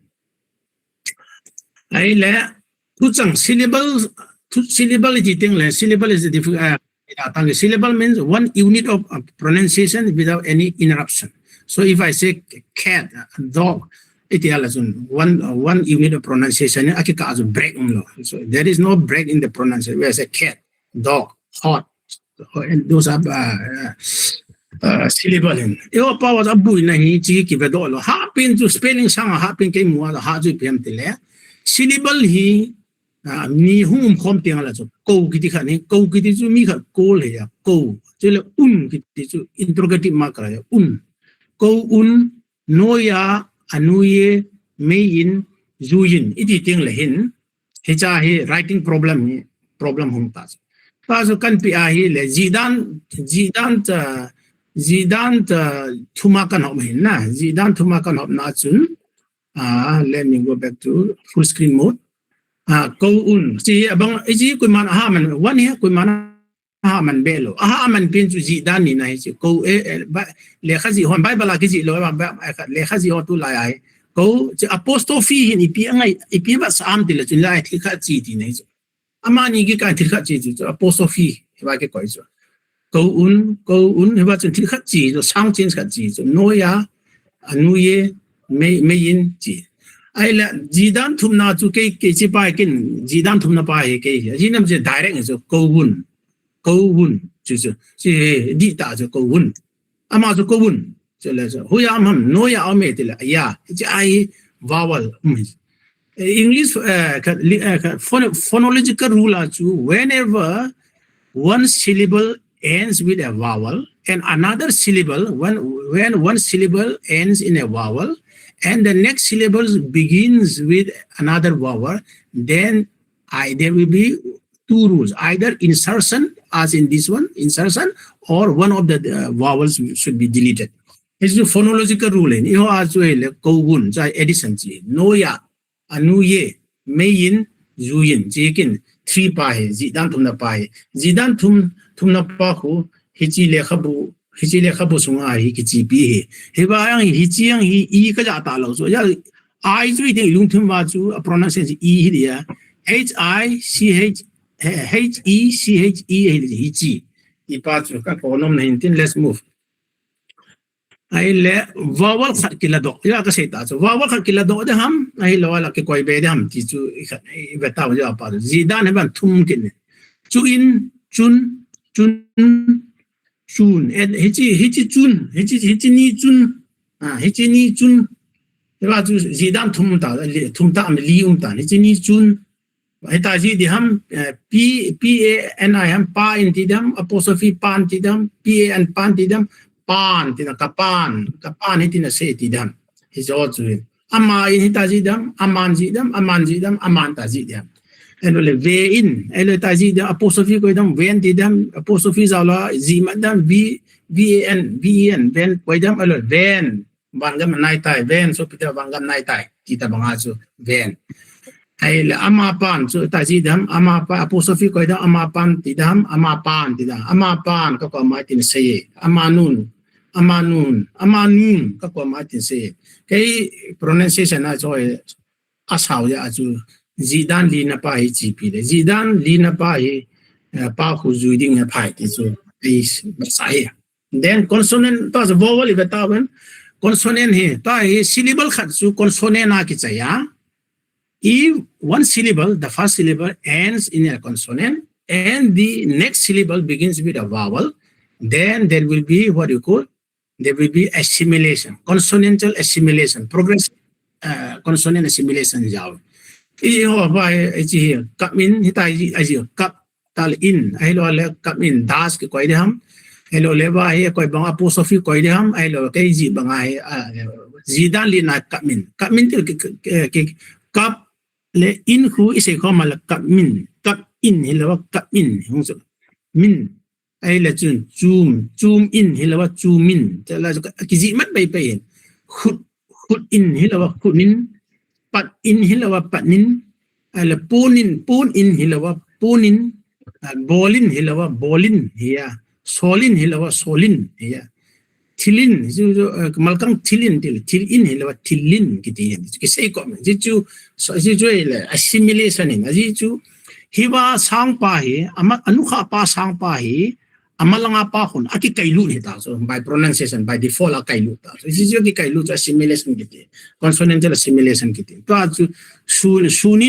ai le tu chang syllable ji ting le syllable is different syllable means one unit of pronunciation without any interruption. So if I say cat, dog, it is one unit of pronunciation. I can break. So there is no break in the pronunciation. Where I say cat, dog, hot, and those are syllable. Yo power abu na hi chi ki bedo lo. Happen to spelling sang happen ke mu ha ju pem tele. Syllable hi mi hum khom tiang la so ko ki ti kha ni ko ki ti chu mi kha ko le ya ko che le ki ti chu interrogative mark ra ya ko no ya anuye me in zuyin iti ting le hin he cha he writing problem hum ta so kan pi a hi le zidan thuma kan hom hin na zidan thuma kan hom na chun let me go back to full screen mode câu chỉ bằng chỉ quy man man one here quy man man belo man pin chu ji dan ni nai chu câu le kha ji hon bai bala ki ji lo ba le kha ji ho tu lai ai câu chu apostrophe ni pi ngai pi ba sam ti le chu lai thi kha ji ti nei chu amani ki ka thi kha ji chu apostrophe ba ke koi chu câu ba chu thi kha ji chu sang chin kha ji chu no ya anu ye me yin ji ai là jidan thum na chu ke chi pai kin jidan thum na pai ke ji nam je direct so câu hun chu chi di ta so câu hun ama so câu hun cho là so hu ya ham no ya ame te la ya chi ai vowel English phonological rule chu whenever one syllable ends with a vowel and another syllable when one syllable ends in a vowel and the next syllable begins with another vowel, then there will be two rules, either insertion, as in this one, insertion, or one of the vowels should be deleted. It's a phonological rule. You as well, addition, no ya, anu ye, me yin, zu yin, jikin, 3 pa he zidan thum na pa he zidan thum na pa khu hichi le khabu sunga hi ki chi pi he he ba yang hi chi yang hi I ka ja ta lo so ya I zui de lung thum ma chu pronunciation E hi dia HICH HECHE hi chi I pa chu ka ko nom na tin let's move ai le vowel khat kila do ya ka se ta so vowel khat kila do de ham ai lo la ke koi be de ham ti chu I ba ta ja pa zidan he ban thum kin chu in chun chun and hichi chun hichi ni chun ba chu zidan thum ta am li ta hichi ni chun hai ta ji di ham p a n I ham pa in ti dam apostrophe pan ti dam p a n pan ti dam pan ti na kapan hi ti na se ti dam hi zo chu ama in ta ji dam aman ta ji dam and le ve in ele ta ji dam apostrophe ko dam ven ti dam apostrophe za la ji ma dam ven ven ko dam ele ven ban gam nai tai ven so pita ban gam nai tai ti ta banga chu ven ai le ama pan so ta ji dam ama pa apostrophe ko dam ama pan ti dam ama pan ka ko ma tin se ama nun ka ko ma tin se kai pronunciation na so asau ya chu zidan li na pa hi chi pi le zidan li na pa hi pa khu zui ding ha phai ti so is sai then consonant ta vowel if ta when consonant he ta hi syllable khat su consonant na ki chaya if one syllable the first syllable ends in a consonant and the next syllable begins with a vowel then there will be what you call there will be assimilation consonantal assimilation progressive consonant assimilation jaw I ho ba chi kap in hi tai ji kap tal in ai lo le kap in das ke koi de ham ai lo le ba hi koi bang apostrophe koi de ham ai lo kai ji bang ai zidan li na kap min ke kap le in khu ise ko mal kap in hi lo kap in hong so min ai le chun zoom in hi lo zoom min ta la ki ji mat bai bai khut in hi lo khut min pat in hilawa patnin ala pun in hilawa punin bolin hilawa bolin hiya solin hilawa solin hiya thilin malkang thilin in hilawa thilin kiti ki sei ko ji chu le assimilation in ji chu hiwa sang pa hi ama anukha pa sang pa hi amalanga pa khun aki kailu ni ta so by pronunciation by default akailu ta so ji ki kailu to assimilation kiti consonantal assimilation kiti to sun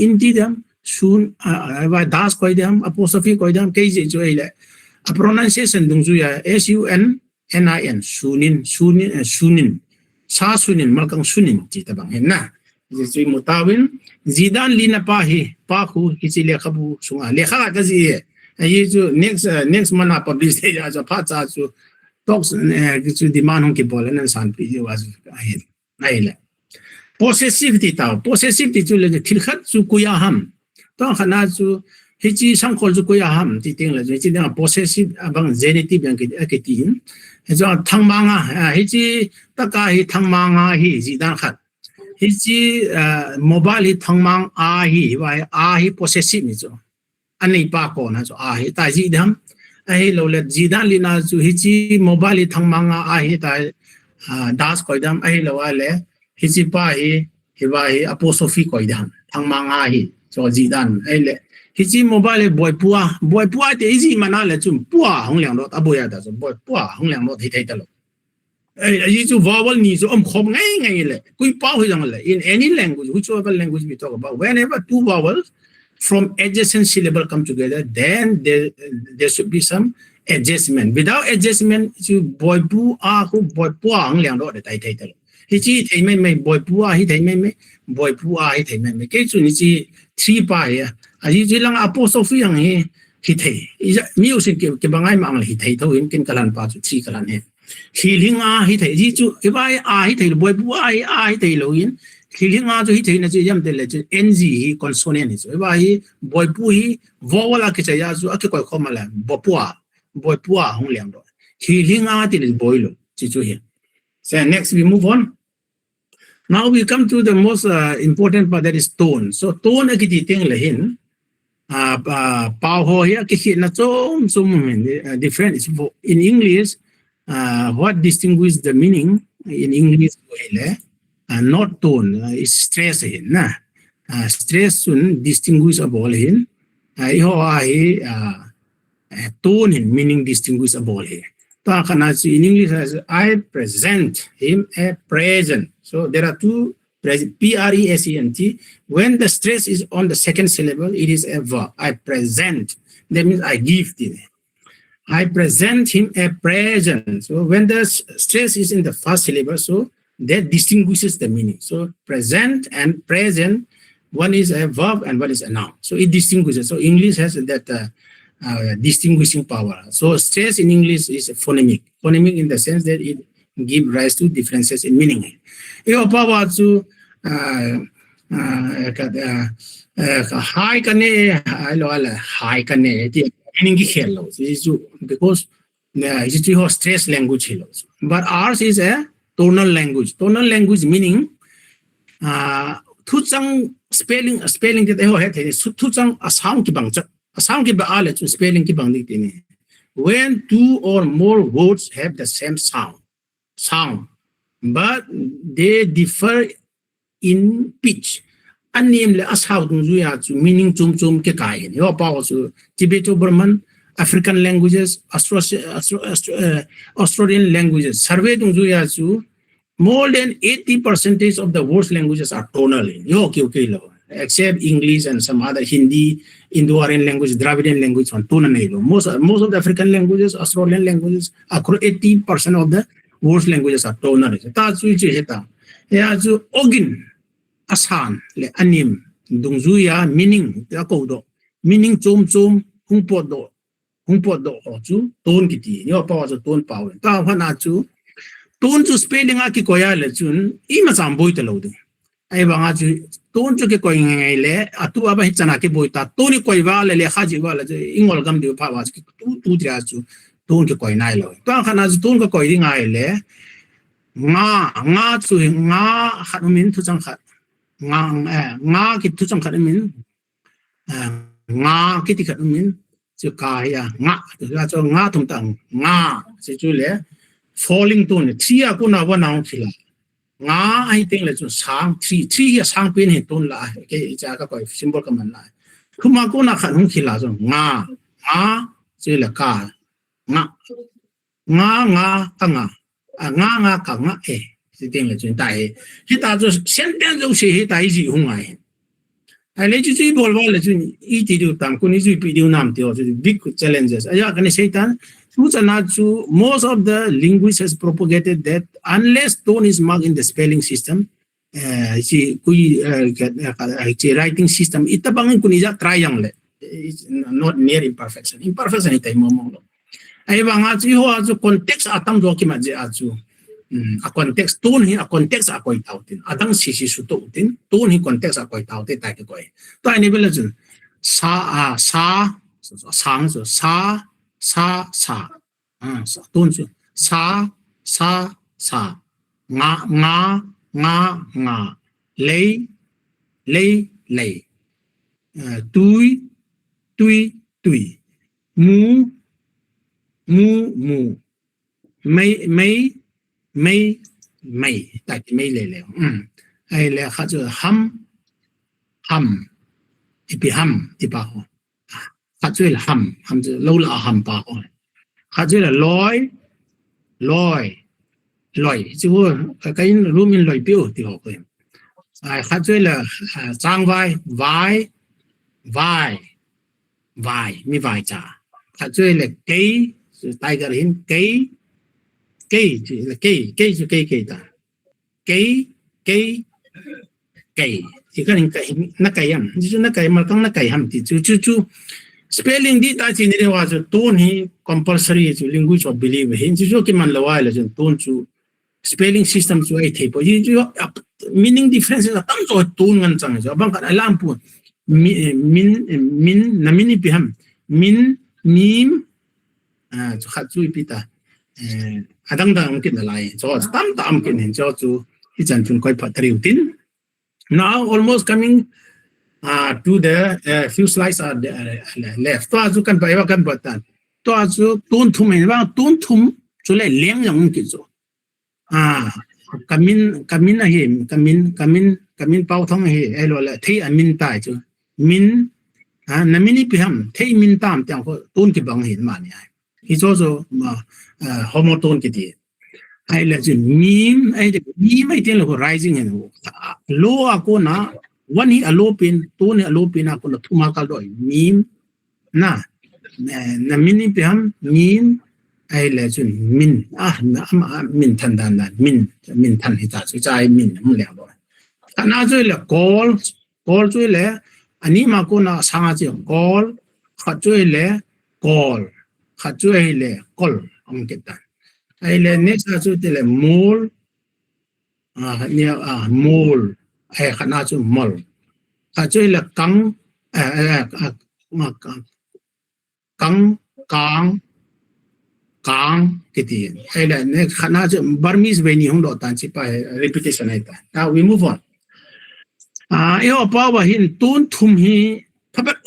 in ti dam sun by das koi dam apostrophe koi dam ke ji jo ile a pronunciation dung ju ya sunin sa sunin malkang sunin ti ta bang hen na ji mutawin zidan lina pa hi pa khu ki le khabu sunga le kha ka ji ai chu next mana publish de ja pha cha chu talks chu demand hong ki bolan an san pi ji was ai le possessivity chu le thil khat chu ku ya ham to khana chu hi chi sang khol chu ku ya ham ti ting le chi dang possessive abang genitive yang ki ti hin he jo thang ma nga hi chi ta ka hi thang ma nga hi ji dan khat hi chi mobile hi thang mang a hi possessive ni chu ani pa ko na so a hi ta ji dam ai lo le ji dan li na chu hi chi mobile thang manga a hi ta das ko dam ai lo le hi chi pa hi ba hi apostrophe ko dam thang manga hi so ji dan ai le hi chi mobile boy pua te ji mana le chu pua hong liang lo ta boya da so boy pua hong liang lo thai ta lo ai ji chu vowel ni so khom ngai le kui pa hui jang le in any language whichever language we talk about whenever two vowels from adjacent syllable come together, then there should be some adjustment. Without adjustment, you boy pu a hu boy pu ang liang do de tai tai ta. Hi chi thai mai boy pu a hi thai mai boy pu a hi thai mai. Ke chu ni chi 3 pa ya. A ji ji lang apostrophe yang hi thai. Music ke bangai ma ang hi thai tho in kin kalan pa chu 3 kalan he. Hi ling a hi thai ji chu ke bai a hi thai boy pu a hi thai lo in. Khi nga cho hi thei na chi yam de le chi ng hi consonant hi so ba hi boy pu hi vowel a ke cha ya zu a ke ko khoma la boy pu hong liang do khi nga ti le boy lo chi chu hi so next we move on now we come to the most important part, that is tone. So tone a ki ti ting le hin Pao here na different. In English, what distinguishes the meaning in English not tone is stress na stress sun distinguishable hin tone in meaning distinguishable here. In English as I present him a present. So there are two present, present. When the stress is on the second syllable, it is a verb. I present. That means I give it. I present him a present. So when the stress is in the first syllable, so that distinguishes the meaning. So present and present, one is a verb and one is a noun. So it distinguishes. So English has that distinguishing power. So stress in English is phonemic. Phonemic in the sense that it gives rise to differences in meaning. Your power to high kane high kane meaning hello because it is stress language hello. But ours is a tonal language. Tonal language meaning 투장 spelling that they have 투장 sound ki bang sound ki ba ale spelling ki bang ni when two or more words have the same sound but they differ in pitch anim le ashaw dung zu ya chu meaning chum ke kai yo pa so Tibeto-Burman African languages Australian languages survey dung zu ya chu more than 80% of the world's languages are tonal okay except English and some other Hindi, Indo-Aryan language, Dravidian language on tonal. Most of the African languages, Australian languages, 80% of the world's languages are tonal. That's which is it. Yeah, so ogin asan le anim dungzuya meaning meaning chum hungpodo chu ton kiti yo power to ton power ta hana chu ton chu spelling aki koya le chun ima sam boy telo de ai banga chu ton chu ke koi ngai le atu aba hichana ke boy ta toni koi wa le khaji wa le ingol gam de pa wa tu dra chu ton ke koi nai lo ta khana chu ton ke koi ngai le nga chu nga khanumin thu chang khat nga ki thu chang khat min nga ki ti khat min chu ka ya nga cho nga thum tang nga chu le falling tone thia ko na wa naung khila nga I think le chu sang three ya sang pin he ton la ke cha ka koi symbol ka man la khuma ko na khan hung khila so nga che la ka nga ka nga si ting le chun tai hi ta zo sentence zo se hi tai ji hung ai ai le ji bol ba le chun I ti du tam ko ni ji pi du nam tio big challenges aya kan seitan most of the linguists has propagated that unless tone is marked in the spelling system, writing system, itabangin ko niya triangle. It's not near imperfection. Imperfection ito yung momong. Ay bang atu context atang do kimaje atu. A context tone hi a context akoy tautin. Atang sisi suto utin tone hi context akoy tautin tayo koy. To ay nibela jun sa tone sa nga lay tui mu may tại may lay ai là khá giờ hum ipi hum ipa ho khá giờ là hum giờ lâu là hum pa ho khá giờ là loi chứ cái room in loi biểu thì họ quên khá giờ là trang vai mi vai cha khá giờ là cây tay cái hình cây là cây ta cây thì cái hình nó cây em chứ nó cây mà không nó cây ham thì chú spelling đi ta chỉ nênว่าtone hi compulsory to language of belief hin chú cái man lawai là tone chú spelling system chú ai thấy chứ meaning difference là tăng rồi tone ngan chang cho bang ka lam pu min na mini pi ham min nim chú khat chú pita adang cái lại cho tam cái nên cho chú cái chân chun coi phát triều tin now almost coming to the few slides are left. To azu kan paiwa kan batan. To azu tun thum hin bang tun thum chule leng yang ki zo. Kamin hi kamin Pauthang hi elo la thei amin tai chu. Min namini piham thei min tam tyang ko tun ki bang hin man ya. He's also homotone ki ti. Ai la chu mim ai de mim ai ten lo rising hin. Lo ako na one hi alopin tun alopin ako na thuma kal doi mim na namini piham min ai la chu min min than dan min than hi ta chu chai min mu le bo ana chu le call chu le ani ma ko na sanga chi call kha chu le call kha chu le call ang ke ta ai le next chu te le mol mol ai khana chu mol kha chu le kang kang kiti ai la ne khana chu Burmese ve ni hong do tan chi pa repetition ai ta. Now we move on. Eo pawa hin tun thum hi phabat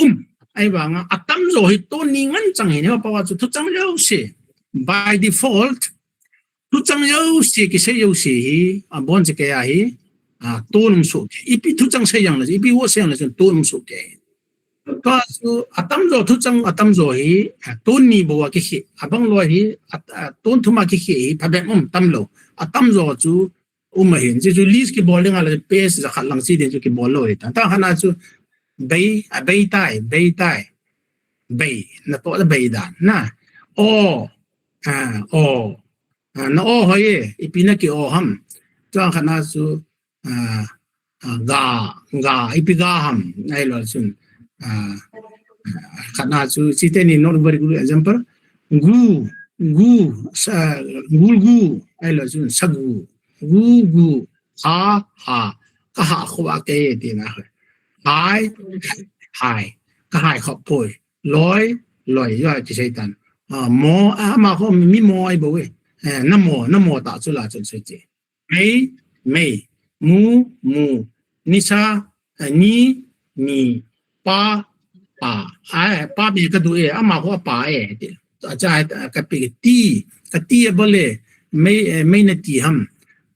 ai ba nga atam zo hi ton ni ngan chang hi ne pawa chu thu chang lo se by default thu chang yo se ki se yo se hi bon che ke ya hi ton so ipi thu chang se yang la ipi wo se yang la ton so ke to su atam zo thu chang atam zo hi ton ni bo wa ki hi abang lo hi ton thuma ki hi phabat tam lo atam zo chu ma hin chu list ki bowling ala pace za khalang si den chu ki ball lo ta hana chu bay tai bay na po da bay dan na na hoye ipina ki ham cha khana chu ga ipiga ham ai lo sun khana chu siteni not very good example gu ai lo sun sagu gu ha ka ha khwa ke ti na hai ka hai khop poi loi yo ti sai tan mo ma ko mi mo ai bo we na mo ta chu la chu che mei mu ni sa ni pa ai pa bi ka du e ama ko pa e ti cha ka pi ti bo le mei na ti ham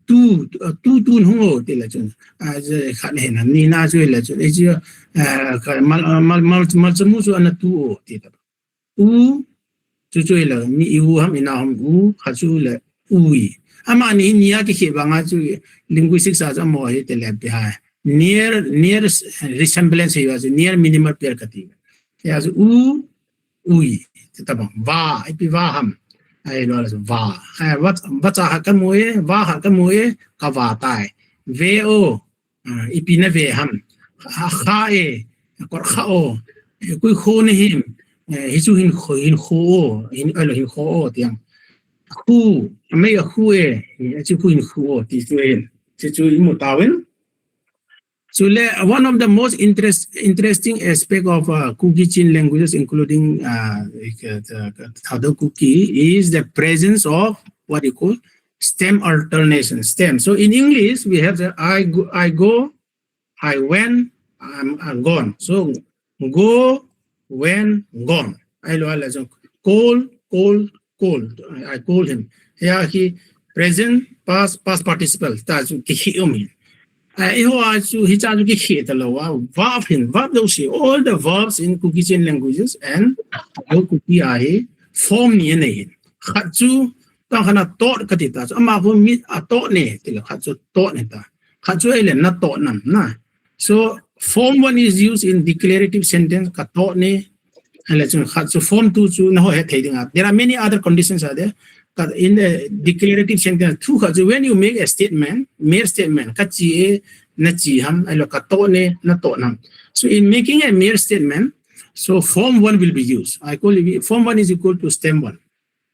tu ho ti la chun khan he na ni na chu la chu e chu mal chu mu chu ana tu o ti ta chu la mi u ham ina ham kha chu la ui ama ni ya ki he ba nga chu linguistics a mo he te le bi ha near resemblance he was near minimal pair ka ti ya chu ui ti ta ba va ipi va ham ai lo là va wat cha ka moe va ha ka moe ka va tai ve o ipina ve ham kha e ko kha o ku kho ni him hi chu hin kho hin alo hin kho o tiang khu me ya khu e chu ku hin khu o ti chu mu ta wen. So one of the most interesting aspect of Kuki-Chin languages, including Thadou-Kuki, is the presence of what you call stem alternation. Stem. So in English, we have the I go, I went, I'm gone. So go, when, gone. I call. I call him. Here he present, past participle. That's ki all the verbs in Kuki-Chin languages and Thadou-Kuki are form ni ne khatsu ta khana tot katita ama ko mit ato ne til khatsu tot ne ta khatsu ele na tot nam na. So form 1 is used in declarative sentence ka tot ne ala chun khatsu form 2 chu na ho he thading up. There are many other conditions are there. In the declarative sentence, when you make a statement, mere statement, so in making a mere statement, so form 1 will be used. I call it form 1 is equal to stem 1,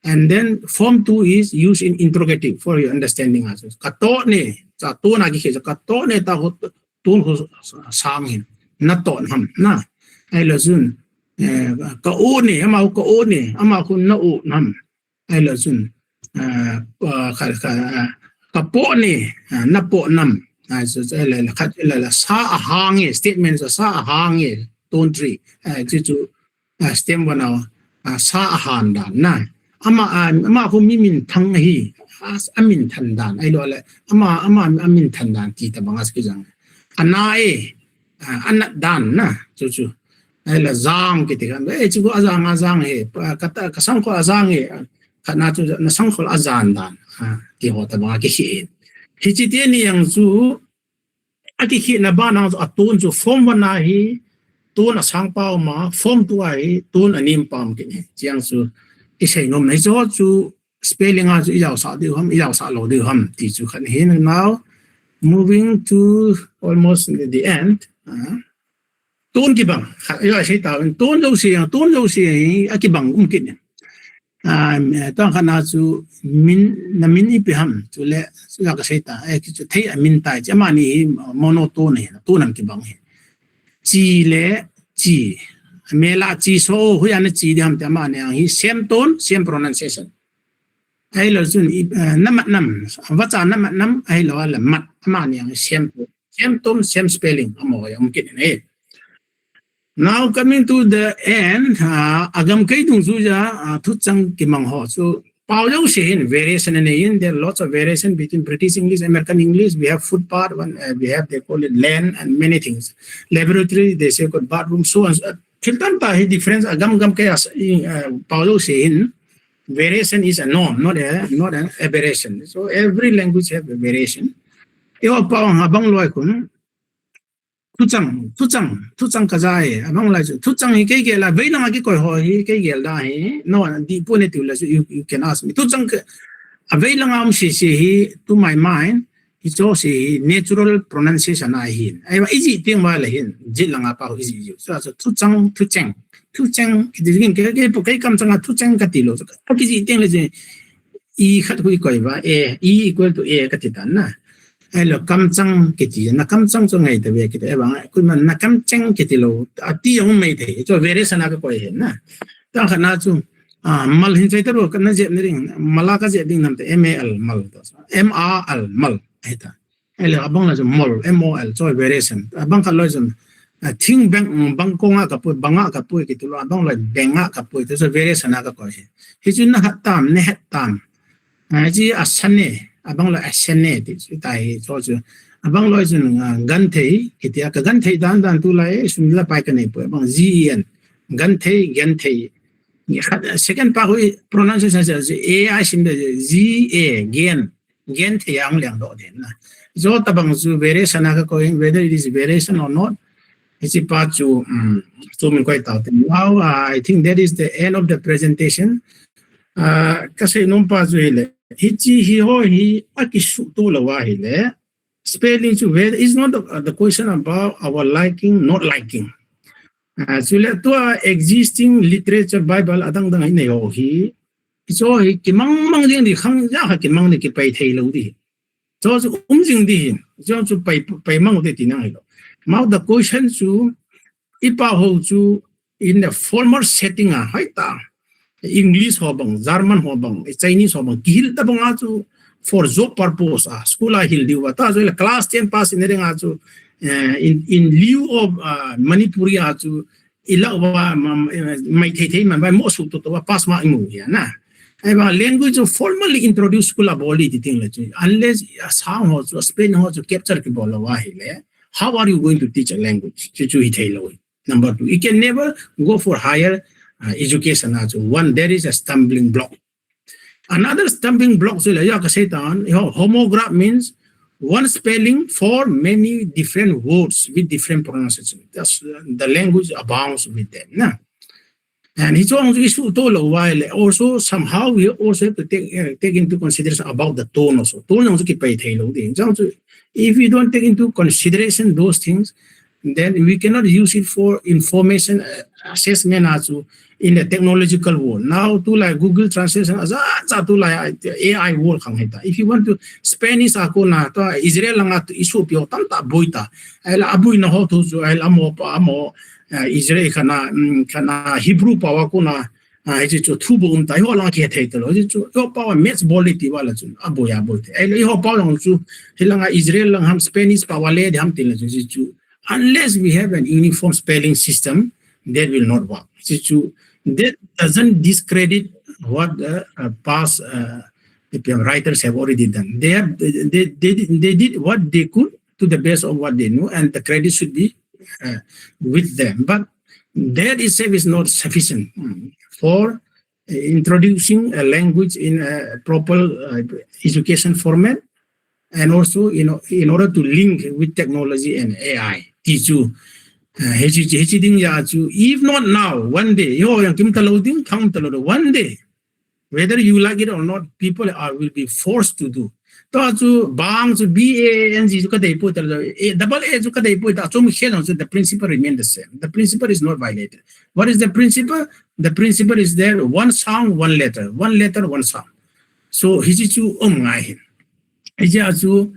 and then form 2 is used in interrogative for your understanding. Also, ai là sun kapo ni na po nam so la sa hang statement sa hang ton tree chu stem wana sa han dan na ama ko min thang hi amin than dan ai lo le ama amin than dan ti ta bangas ki jang ana anat dan na chu ai la zang ki ti kan chu ko azang he ka sang ko azang he kana chu na sang ko azan dan ti ho ta ba ki hi chi ti ni yang chu aki khi na ba na atun chu form wana hi tun a sang pao ma form tu ai tun anim pam ki ni chiang chu i sei nom nei zo chu spelling a chu yaw sa lo de ham ti chu khan hin now moving to almost the end tun ki bang yo sei ta tun lo si aki bang ki ni tang khana chu min I pe ham chu le ya ka sei ta ki chu thei min tai chama ni monotone tu nam ki bang he chi le chi mela chi so hu ya na chi dam ta ma ne hi same tone same pronunciation ai lo chun nam wa cha nam ai lo la mat ma ne same tone same spelling amo ya ki ne. Now coming to the end, agam kai dung zu ja thu chang ki mang ho so pao yo sin variation in there are lots of variation between British English, American English. We have food part one, we have they call it land and many things. Laboratory they say called bathroom so on. Filtan ta hi difference agam kai pao yo sin variation is a norm, not an aberration. So every language have a variation. Yo pao habang loi kun thu chang ka jai among la thu chang hi ke la ve na ki ko ho hi ke gel da hi no di pone tu la you can ask me thu chang a ve la ngam si hi to my mind it's also natural pronunciation ai hin ai easy thing ma la hin jit la nga pa easy you so thu chang ki din ke po kai kam chang thu chang ka ti lo ka ki ji thing la je e khat hui ko ba e equal to a ka ti tan na ai lo kam chang ki ti na kam chang cho ngai ta ve ki ta ba ku man na kam chang ki ti lo a ti yong mai the cho variation ka ko he na ta khana chu mal hin chai ta ro kan je ni ring mala ka je ding nam te mal mal to mal mal ai ta ai lo abang la mol mol cho variation abang ka lo jun thing bang ko nga ka pu banga ka pu ki tu lo abang la benga ka pu to so variation ka ko he hi chu na hat tam ne hat tam ji asane abang la asane ti tai cho chu abang lo jun gan thei ki ti ka gan thei dan tu lai sum la pai ka nei pu abang gen gan thei second part pronunciation is a sim de gen thei ang liang do den na zo tabang zu variation ka ko whether it is variation or not it's a part to min quite out now I think that is the end of the presentation kasi nung pa zu hele hichi hi ho hi akishu to la wa hele spelling to whether is not the question about our liking not liking so let to existing literature Bible adang dang nei ho hi so hi kimang ding di khang ya ha kimang ni ki pai thei lo di so jing di so chu pai mang de ti nang lo now the question to ipa ho chu in the former setting hai ta English ho bang German ho bang Chinese ho bang hil ta bang chu for job purpose school hil di wa ta so class 10 pass in ring chu in lieu of Manipuri chu ila wa mai thei man ba mo su to pass ma imu ya na ai ba language formally introduced school boli ti ting la chu unless sound ho chu Spain ho chu capture ki bola wa hele how are you going to teach a language chu hi thei lo number 2 you can never go for higher education as one there is a stumbling block another stumbling block so la ya ka say tan homograph means one spelling for many different words with different pronunciation that's the language abounds with them na and it's also to while also somehow we also have to take into consideration about the tone also tone also ki pai thai lo ding if we don't take into consideration those things then we cannot use it for information assessment also in the technological world now to like Google translation as to like AI world khang heta if you want to Spanish ako na to Israel lang at isu pyo tam ta boita ala abui na ho to ala mo Israel kana Hebrew pa ko na ai chu thu bo tai ho la ke thei to lo chu yo pa match ball ti wala chu aboya boy ai lo ho pa long chu hilanga Israel lang ham Spanish pa wale ham til chu unless we have an uniform spelling system that will not work chu that doesn't discredit what the past writers have already done. They did what they could to the best of what they know, and the credit should be with them. But that itself is not sufficient for introducing a language in a proper education format, and also in order to link with technology and AI. If not now, one day, one day, whether you like it or not, people will be forced to do. The principle remains the same. The principle is not violated. What is the principle? The principle is there: one sound, one letter, one sound. So hijichu ngai. Hijichu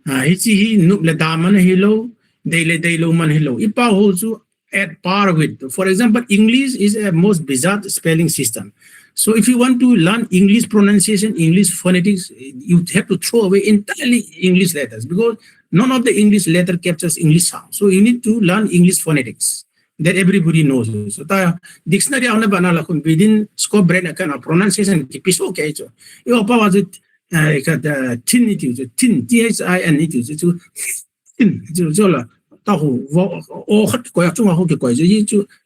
hijihi nup le daman hilo, they lo man hilo. Ipa also at par with. For example, English is a most bizarre spelling system. So if you want to learn English pronunciation, English phonetics, you have to throw away entirely English letters because none of the English letter captures English sound. So you need to learn English phonetics that everybody knows. So the dictionary on the banana within scope brain kind of pronunciation is okay. So you power it tin it is tin THIN it is to tin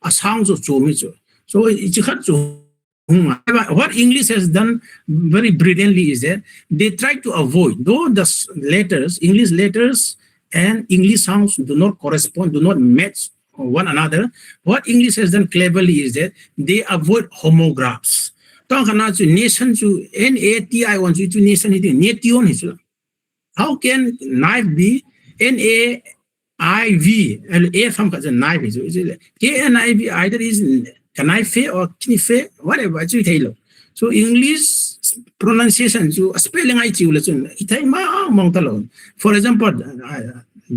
a sounds of so it's hard to. What English has done very brilliantly is that they try to avoid, though the letters, English letters and English sounds do not correspond, do not match one another. What English has done cleverly is that they avoid homographs. Nation to NATI wants you to nation. How can knife be NAIV? And A from the knife is KNIV either is knife or knife, whatever. So English pronunciation, so spelling I for example,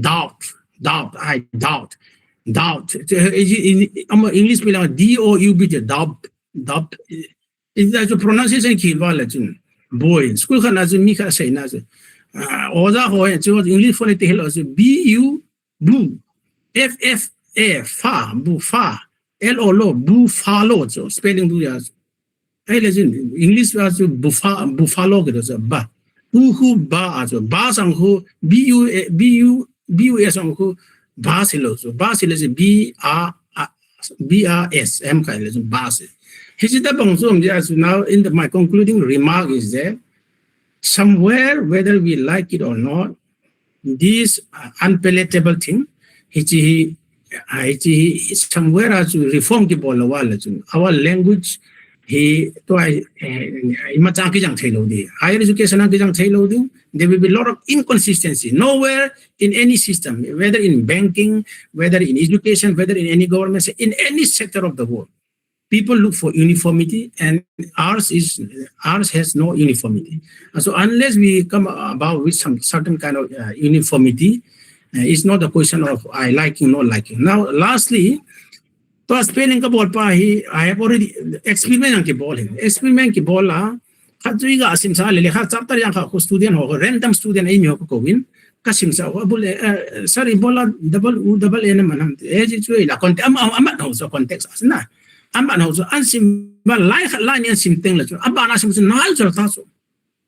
doubt. In English spelling DOUB, doubt. It's a pronunciation key. Boy, school can as Mika say Nazi. English phonetic BU, boo, FFA, far, boo, far. LO buffalo so spelling English was buffalo ba who ba as ba sang who BUS on who basilo so basil is BRS M kind of basil. Now in my concluding remark is that somewhere, whether we like it or not, this unpalatable thing somewhere as reform our language higher education there will be a lot of inconsistency nowhere in any system, whether in banking, whether in education, whether in any government, in any sector of the world. People look for uniformity, and ours has no uniformity. So unless we come about with some certain kind of uniformity, it's not a question of I liking, not liking. Now, lastly, to spelling ka ball pa I have already experiment ki ball hin. Experiment ki ball la khatui ga asim sa le khat chapter yang ka student ho random student ai mi ho ko win kasim sa bol sorry bola double n manam e ji chui la context amat ho so context asna amat ho so ansim ba lai khat lai ni sim teng la chu aba na sim su nal so ta so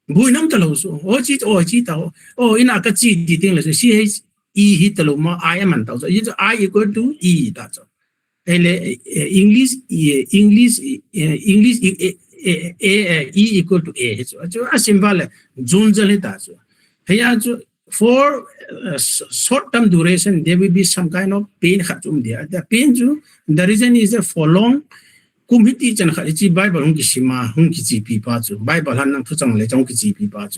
bui nam ta lo so o chi ta o ina ka chi di teng la so CH E hit the ma I am and I equal to E that's all. English E equal to A. So a symbol for short-term duration there will be some kind of pain there. The pain the reason is that for long kumhiti chan khalichi Bible hung kishima hung kichi pipa Bible han thusang le chong kichi pipa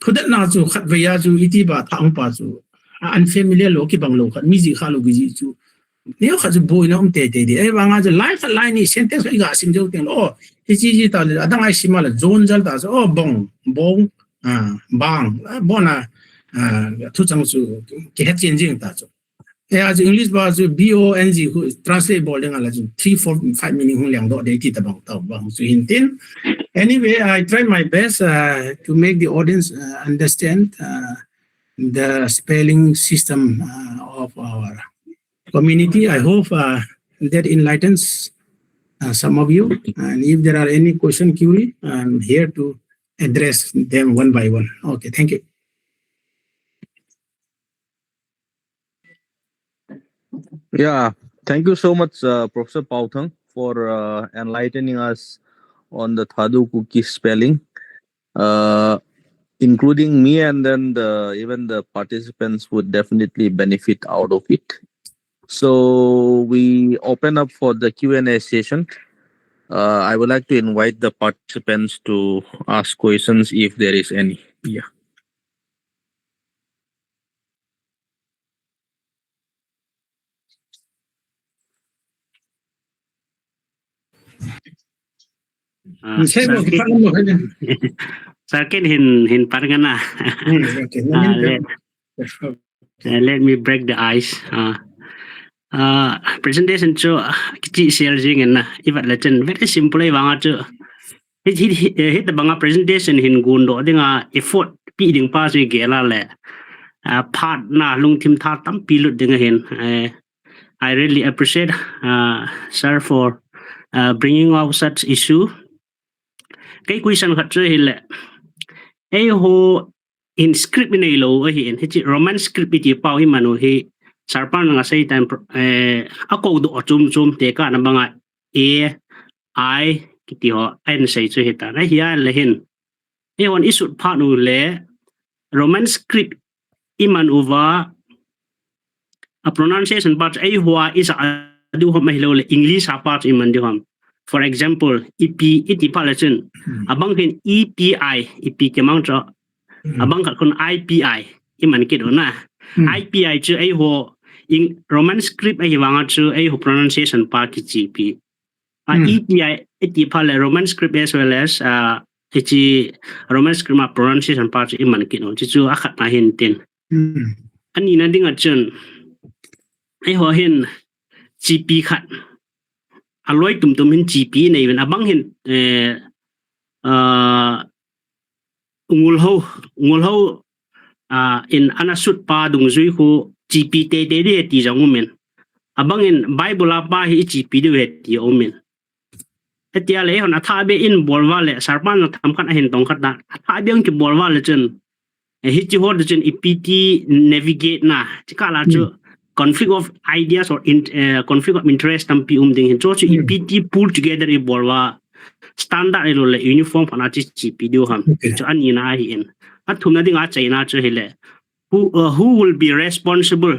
khudat na chu khat veya chu iti ba thang pa chu unfamiliar lo ki bang lo khat mi ji kha lo gi chu neo kha chu boy no te e ba nga line ni sentence ga sim jo ten hi ji ta le adang ai sima la zone jal ta so bong bang bona thu chang chu ke het chen jing ta chu Yeah, as English was BONG who translate bolding 3, 4, 5 meaning 2 độ để thì bằng tàu bằng sự hình tin. Anyway, I tried my best to make the audience understand the spelling system of our community. I hope that enlightens some of you. And if there are any question, query, I'm here to address them one by one. Okay, thank you. Yeah, thank you so much, Professor Pauthang, for enlightening us on the Thadou-Kuki spelling, including me, and then even the participants would definitely benefit out of it. So we open up for the Q&A session. I would like to invite the participants to ask questions if there is any. Yeah. Sakit hin pargana. Let me break the ice. Presentation cho kichi share jing na ibat legend very simple banga cho hit the banga presentation hin gundo dinga effort pi ding pa ji gela le part na lung tim tha tam pi lut dinga hin. I really appreciate sir for bringing out such issue. Cái question khat chơi le ai ho in script nei lo hi in hi roman script ti pau hi manu hi sarpan nga say time ako do chum te ka na banga a I kiti ho n say chu hita na hiya le hin e on isut pa nu le roman script iman over a pronunciation part ai hua is a do ho mai lo le english a part iman di ham. For example, EP iti palachin abang hin EPI EP kemang cho abang kat kun IPI iman kid na IPI chu ai ho in roman script ai wanga chu ai ho pronunciation pa ki GP EPI iti pala roman script as well as iti roman script ma pronunciation pa chu iman kid no chu akat na hin tin ani na ding achun ai ho hin GP khat alloy tum hin GP này bên abang hin ngul ho in anasut pa dung zui khu GP te de ti jang men abang in bible pa hi GP de ti omen etia le hon atha be in bolwa le sarpan tham khat hin tong khat da atha beng ki bolwa le chen hi chi ho de chen EPT navigate na chikala chu conflict of ideas or conflict of interest tampi ding hin cho EPT pull together e bolwa standard e lo le uniform pana chi GP do ham cho ani na hi in athuna ding a chaina cho hele who will be responsible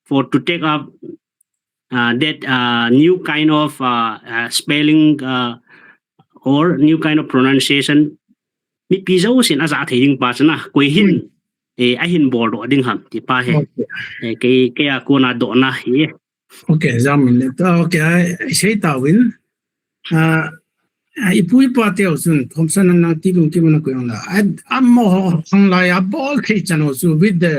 for to take up that new kind of spelling or new kind of pronunciation mi pizo sin aza thing pa sana koi hin a hin bol do ding ham ti pa he ke a ko na do na hi okay zamin okay sei tawin ipui pa teo sun thomsan na ti kum ki mana ko la ammo hang la ya bol ke chano su with the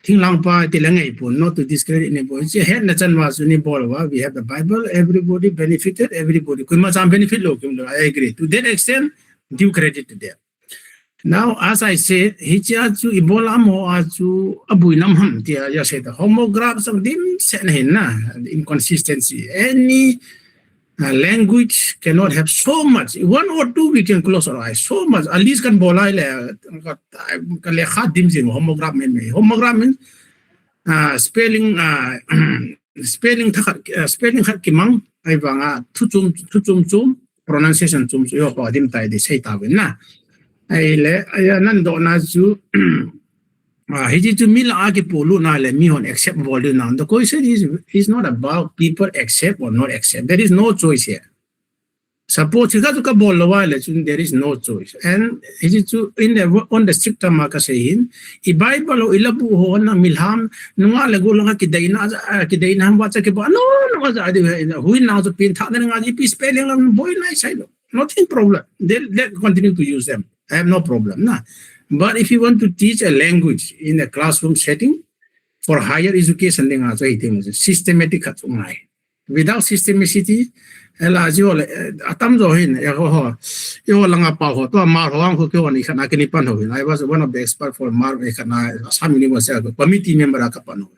thing lang pa ti lang ai pun not to discredit ne boy je head na chan wa su ni bol wa we have the bible everybody benefited everybody kuma sam benefit lo kim I agree to that extent due credit to them. Now, as I said, hijazu ibola mo azu abu nam ham dia ya said homograph some dim sen na inconsistency. Any language cannot have so much. 1 or 2 we can close our eyes. So much. At least can bolai le kan le khat dim zin homograph men. Homograph means spelling spelling khat kimang ai banga thu chum pronunciation chum yo ko dim tai de sei ta wen na. Ai le nan do na zu hiji to mil age polu na le mi hon accept volume na the question is not about people accept or not accept. There is no choice here. Suppose you got to bol wale there is no choice. And hiji to in the on the strict maka sayin I bible o ilabu ho na milham nunga le go lang kidaina wa cha ke ba no za hui na to pin tha na nga ji spelling boy nice I know nothing problem. They continue to use them. I have no problem. Nah. But if you want to teach a language in a classroom setting, for higher education ding aso itim systematic khatungai without systemicity ela jo atam jo hin yo langa pa ho to mar hoang ko ko ni khana kini pan ho I was one of the expert for mar khana Assam University committee member ka pan ho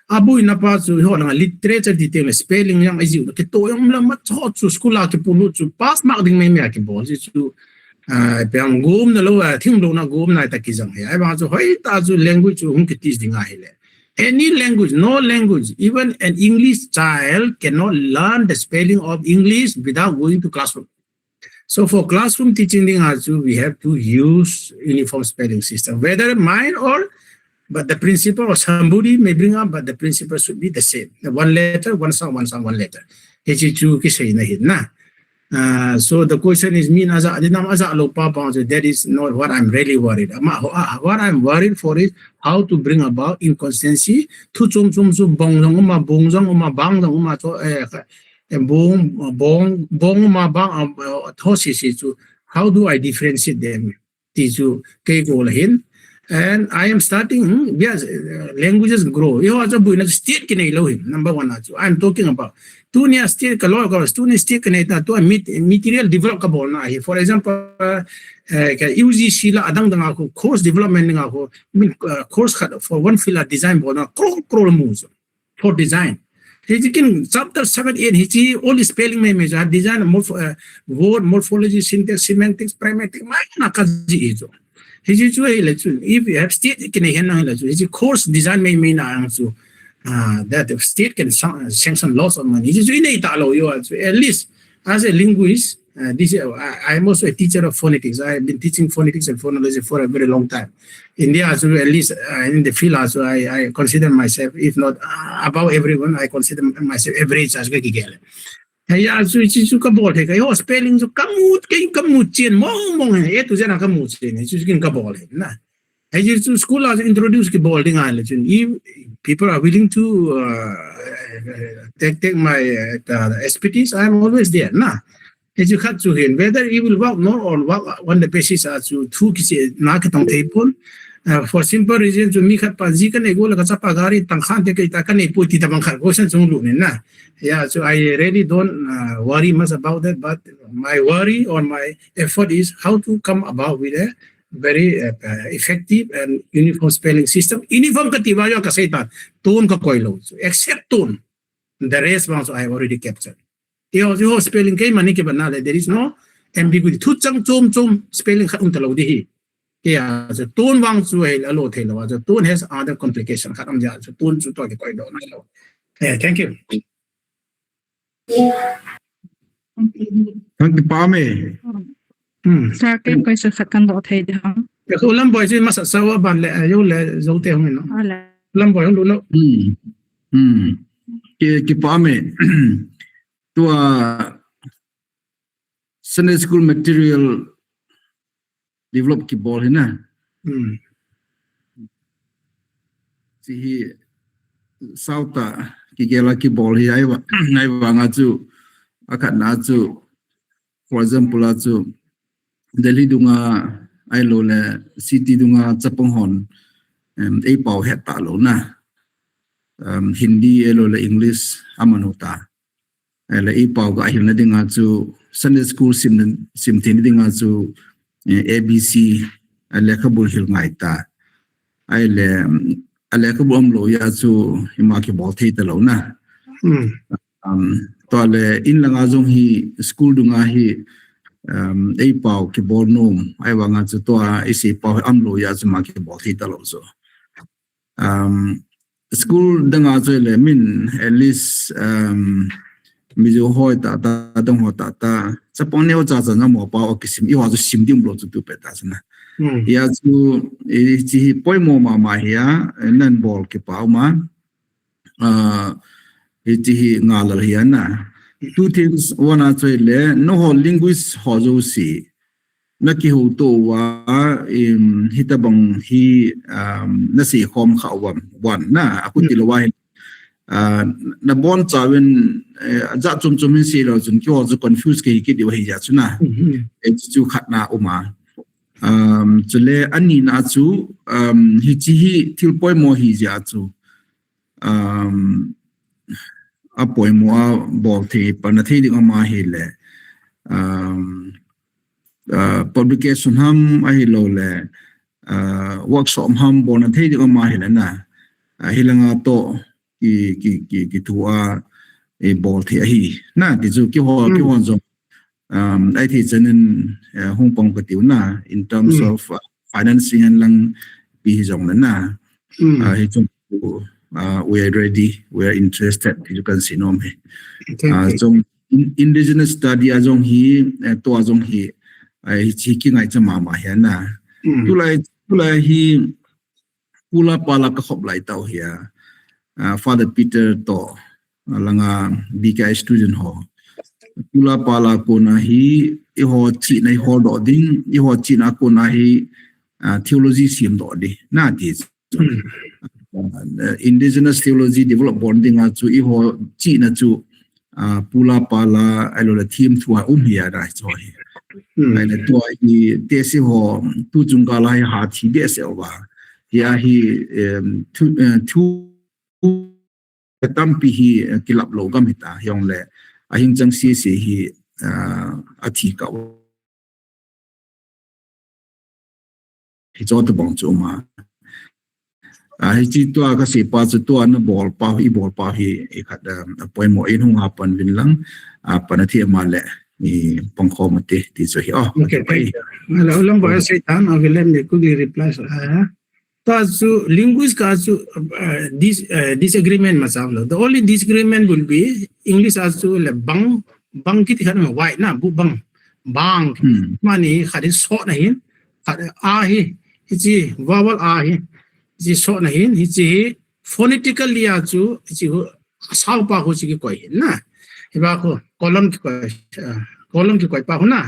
abu ina pa chu ho langa literature detail spelling yang izu ke to yang lam cho chu school ke pulu chu pass mark ding me ke bol chu peang gom na lo thing lo na gom na ta ki jang ai ba chu hoi ta chu language chu hum ke teach ding ai le any language, no language, even an English child cannot learn the spelling of English without going to classroom. So for classroom teaching, we have to use uniform spelling system, whether mine or, but the principle or somebody may bring up, but the principle should be the same. The one letter, one sound, one letter. So the question is, that is not what I'm really worried about. What I'm worried for is how to bring about inconsistency. How do I differentiate them? And I am starting, yes, languages grow. Number one, I'm talking about. Tunia still kalor tunia still connected to a material developable. For example, UG Sheila Adang Dangako course development course for one field design moves for design. He can chapter 7, 8, he all the spelling measure design word morphology, syntax, semantics, pragmatic, if you have state can course design may mean that the state can sanction lots of money. At least as a linguist, I'm also a teacher of phonetics. I've been teaching phonetics and phonology for a very long time. India, also, at least in the field, also, I consider myself, if not above everyone, I consider myself average as Gigel. Yeah, so it's kabol. Oh, spelling so kamut chin mong to zena kamut chin. It's just kabol. Nah. I used to school as introduce kabol ding island. If people are willing to take my expertise, I'm always there. Nah. As you cut to him, whether he will work more or work on the basis as to two market on table. For simple reason, to make up Pazikan, a goal of Zapagari, Tankan, Takan, put it among her questions on Luna. Yeah, so I really don't worry much about that, but my worry or my effort is how to come about with a very effective and uniform spelling system. Uniform Katibayo Kaseta, tone Kakoilo, except tone. The rest ones I have already captured. Your spelling came and there is no ambiguity. Two spelling untalodi. Yeah, the tone wants to a low tailor. The tone has other complications. The tone to talk quite on. Yeah, thank you. Thank you, Pame. Sir, can question second dot hey down. The Houlim boys must have so about you let Zote. Lamboy, no. Kipame to a Sunday school material develop ki ball na si sauta ki gela ki ball hi ai wa nga chu akat na chu for example la chu Delhi dunga ai lo le city dunga chapong hon ei pau het ta lo na Hindi lo le English amanuta ele ei pau ga hi na dinga chu Sunday school sim tin dinga chu ABC alekabul hil ngaita aile alekabul lo ya chu imaki bolthi talo na to le in langa jong hi school dunga hi ei pau ki bol nom ai wanga chu to isi pau amlo ya chu maki bolthi talo so school danga chu le min at least mizo hoi ta dong ho ta sapong neo cha na mo pa o kisim i wa zu sim dim lo chu tu pe ta na ya chu e chi poi mo ma ya nan bol ki pa ma e chi nga la ya na two things one a choi le no ho linguist ho zo si na ki ho to wa hitabang hi na Seikhom khawam one na aku ti lo wa na bon chawin za chum si lo chun ki ho confuse ke ki diwa hi ja chuna e chu khatna uma chule ani na chu hi chi hi thil poi mo hi ja chu apoi mua bol thi panathi ding ma hi le publication ham ai lo le workshop ham bon thi ding ma hi le na hilanga to ki thua e bol thi hi na ti chu ki ho zo ai thi chanin hong pong ka tiu na in terms of financing and lang pi jong na hi chu we are ready, we are interested. You can see no me. So indigenous study azong hi to azong hi ai chiking ai chama ma ya na. Tulai hi pula pala ka khop lai tau hi Father Peter to langa BKI student ho. Pula pala ko na hi I ho chi nai ho do ding I ho chi na ko na hi theology sim do di na ti. Indigenous theology develop bonding chu I ho chi na chu pula pala alo la team thua hia da cho hi ai na to I te si ho tu chung ka la ha thi be se wa ya hi thu tam pi hi kilap lo gam hita yong le a hing chang si hi a thi ka hi cho to bong chu ma ai chi to ka si pa chu to na bol pa hi e khat apoi mo in hung hapan vin lang panathi ma le ni pangkho mate ti so hi okay la ulang ba sai tan avelem ne ku reply to so linguist ka so disagreement ma sam the only disagreement will be English also le bang kit khan ma wai na bu bang mani khadi so na hin a hi chi vowel a hi ji so na hin ji phonetically a chu ji sao pa ho chi ki koi na ba ko column ki koi pa ho na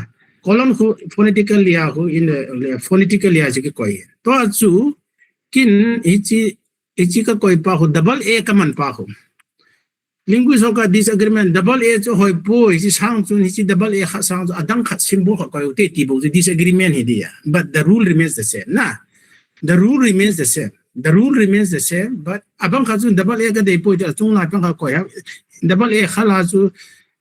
column ko phonetically a ho in phonetically a chi ki koi to chu kin ji ka koi pa ho double a ka man pa ho linguist ka disagreement double a chu hoi po ji sang chu ni ji double a kha sang adang khat symbol ka koi te ti bo disagreement hi dia but the rule remains the same na. The rule remains the same. The rule remains the same, but abang kazun double A ka de po ita chung na pang ka koya double A khala chu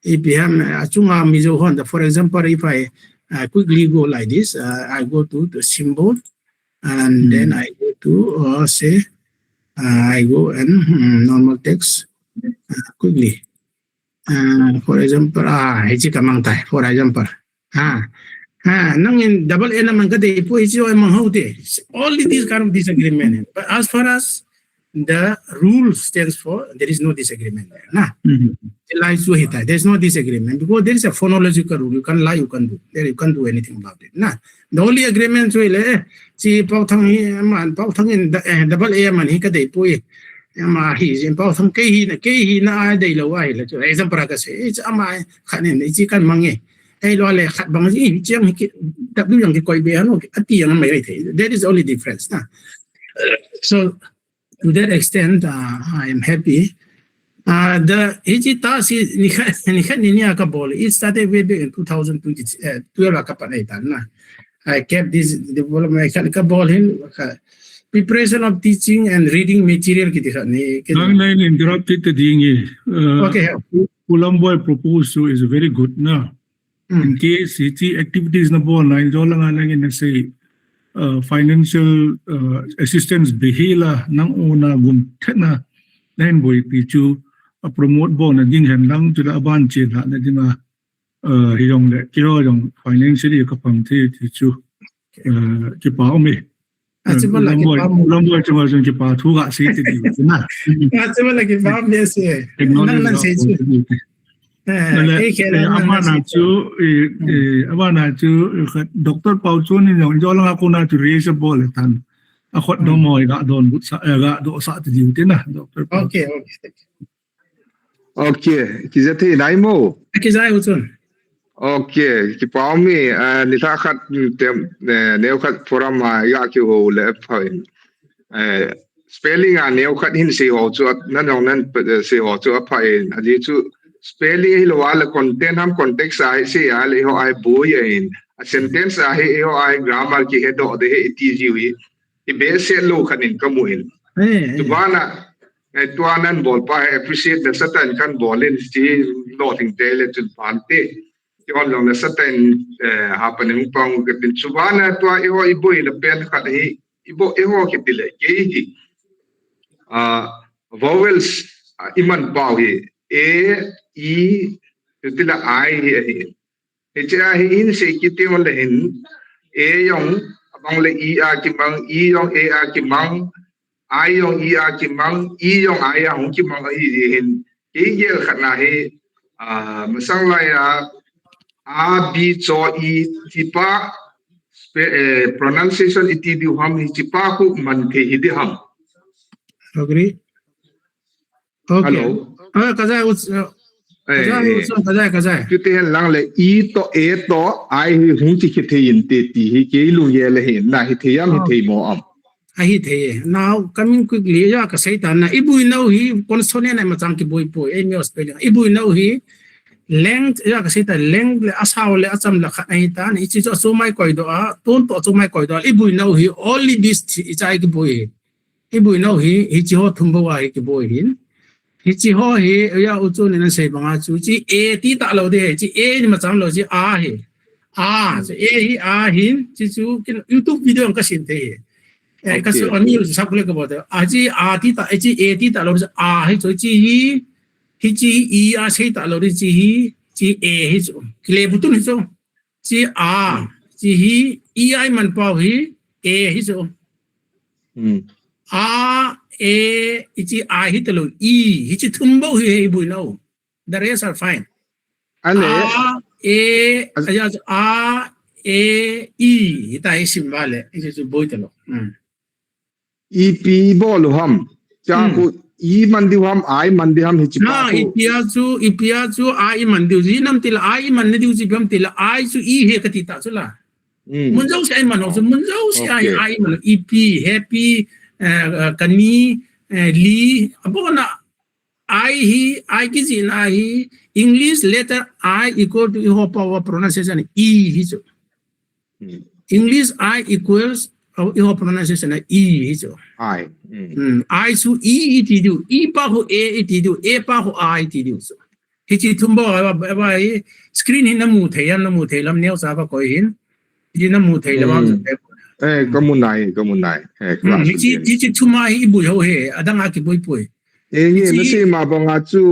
ipiham chunga mizo hon. For example, if I quickly go like this, I go to the symbol and then I go to say I go and normal text quickly. For example, hichi kamang tai. For example, nang in double A naman ka de po ito ay manghauti. Only this kind of disagreement. But as far as the rule stands for, there is no disagreement there. Nah, there is no disagreement because there is a phonological rule. You can lie, you can do. There you can't do anything about it. Nah, the only agreement is si Pauthang in double A man he ka de po ama hi in Pauthang kay na day laway la. Example kasi it's ama kanin iti kan mangi. Lo le khat bang ji chiang ki tap du yang ki koi be ano ati yang mai re that is only difference na. So to that extent I am happy the hiji ta si ni khat ni ka bol it started way back in 2012 ka pa na I kept this development ka bol hin preparation of teaching and reading material ki ni nang interrupted the ding okay Ulamboy proposal is very good na. In case iti activities na po na ito lang in say financial assistance behila nang una gumtet na then boy pichu promote bo na ding hen lang to the abanche na ding hiyong le kyo yung financially kapang ti chu ki pa me Ulamboy chuma chung ki pa thu ga si ti di na achibala ki pa me se nang se chu Abana chu Dr. Pauthang ni lang ako na to raise a ball tan ako do mo ga don but sa ga do sa ti duty na Dr. Okay kizati naimo kizai utun okay ki paumi ni ta khat ne khat forum ya ki ho le phai spelling ne khat hin se ho chu nan nan se ho chu phai ali chu spelling lo wala content ham context ai se ale ho ai bo yin a sentence ai ho ai grammar ki head do de ti ji wi I be se lo khanin kamuin tu bana ngày tua nan bol pa appreciate the certain kan bolin chi loading tele chun pante yon long the certain happening pang ke tin subana tua iho ibo in pen khat hi ibo iho kitile ke hi vowels iman pau hi a e tutila I hi cha hi in se kitim le hin a yong abang le e a kimang e yong a a kimang I yong e a kimang e yong I a hong kimang hi hin ke yel khana hi masang la ya a b cho e tipa pronunciation iti di ham hi tipa ku man ke hi di ham Agree. Okay. hello Kazai kazai. Cứ thế lang le e to I hung chi ke yin te ti hi ke lu ye le hin na hi the yam hi the mo am Ahi the. Now coming quickly, ya ka saitan na ibu no hi consonant na macam ki boy po e mi spelling. Ibu no hi length ya ka saitan length le asaw le acham la kha ai ta ni chi so mai koi do a ton to so mai koi do ibu no hi only this chai ki boy. Ibu no hi chi ho thumbo wa hi ki boy hin. Chi ho hi ya uchu ni na sei banga chu chi a ti ta lo de chi a ni macam lo chi a hi a hi a hin chi chu YouTube video ka sin the kasi ani yung sa kulit ko ba ito aji ati ta aji eti ta lo a hi so chi e a sei ta lo chi a hi so kile butun hi so chi a chi e ai man pau hi a hi so a chi a hi ta lo e hi chi thumbo hi bu no the rest are fine ale a e ta hi simbale hi so boy ta lo e p bol ham cha ku e man di ham I man di ham hi chi pa ku ipia chu ai man diu ji nam til ai man ne diu ji bam til ai chu e he ka ti ta chu la mun jau sai man ho mun jau sai ai man ep happy kani li abona I ki ji na hi English letter I equal to ho power pronunciation e hi chu English I equals your pronunciation e hizo I su e ti du e pa ho a ti du a pa ho I ti du so hichi thumbo ba screen hin na mu the lam neo sa ba ko hin ji na mu the la ba ko mun nai hichi thuma hi bu ho he adanga ki boi poi ye na se ma ba nga chu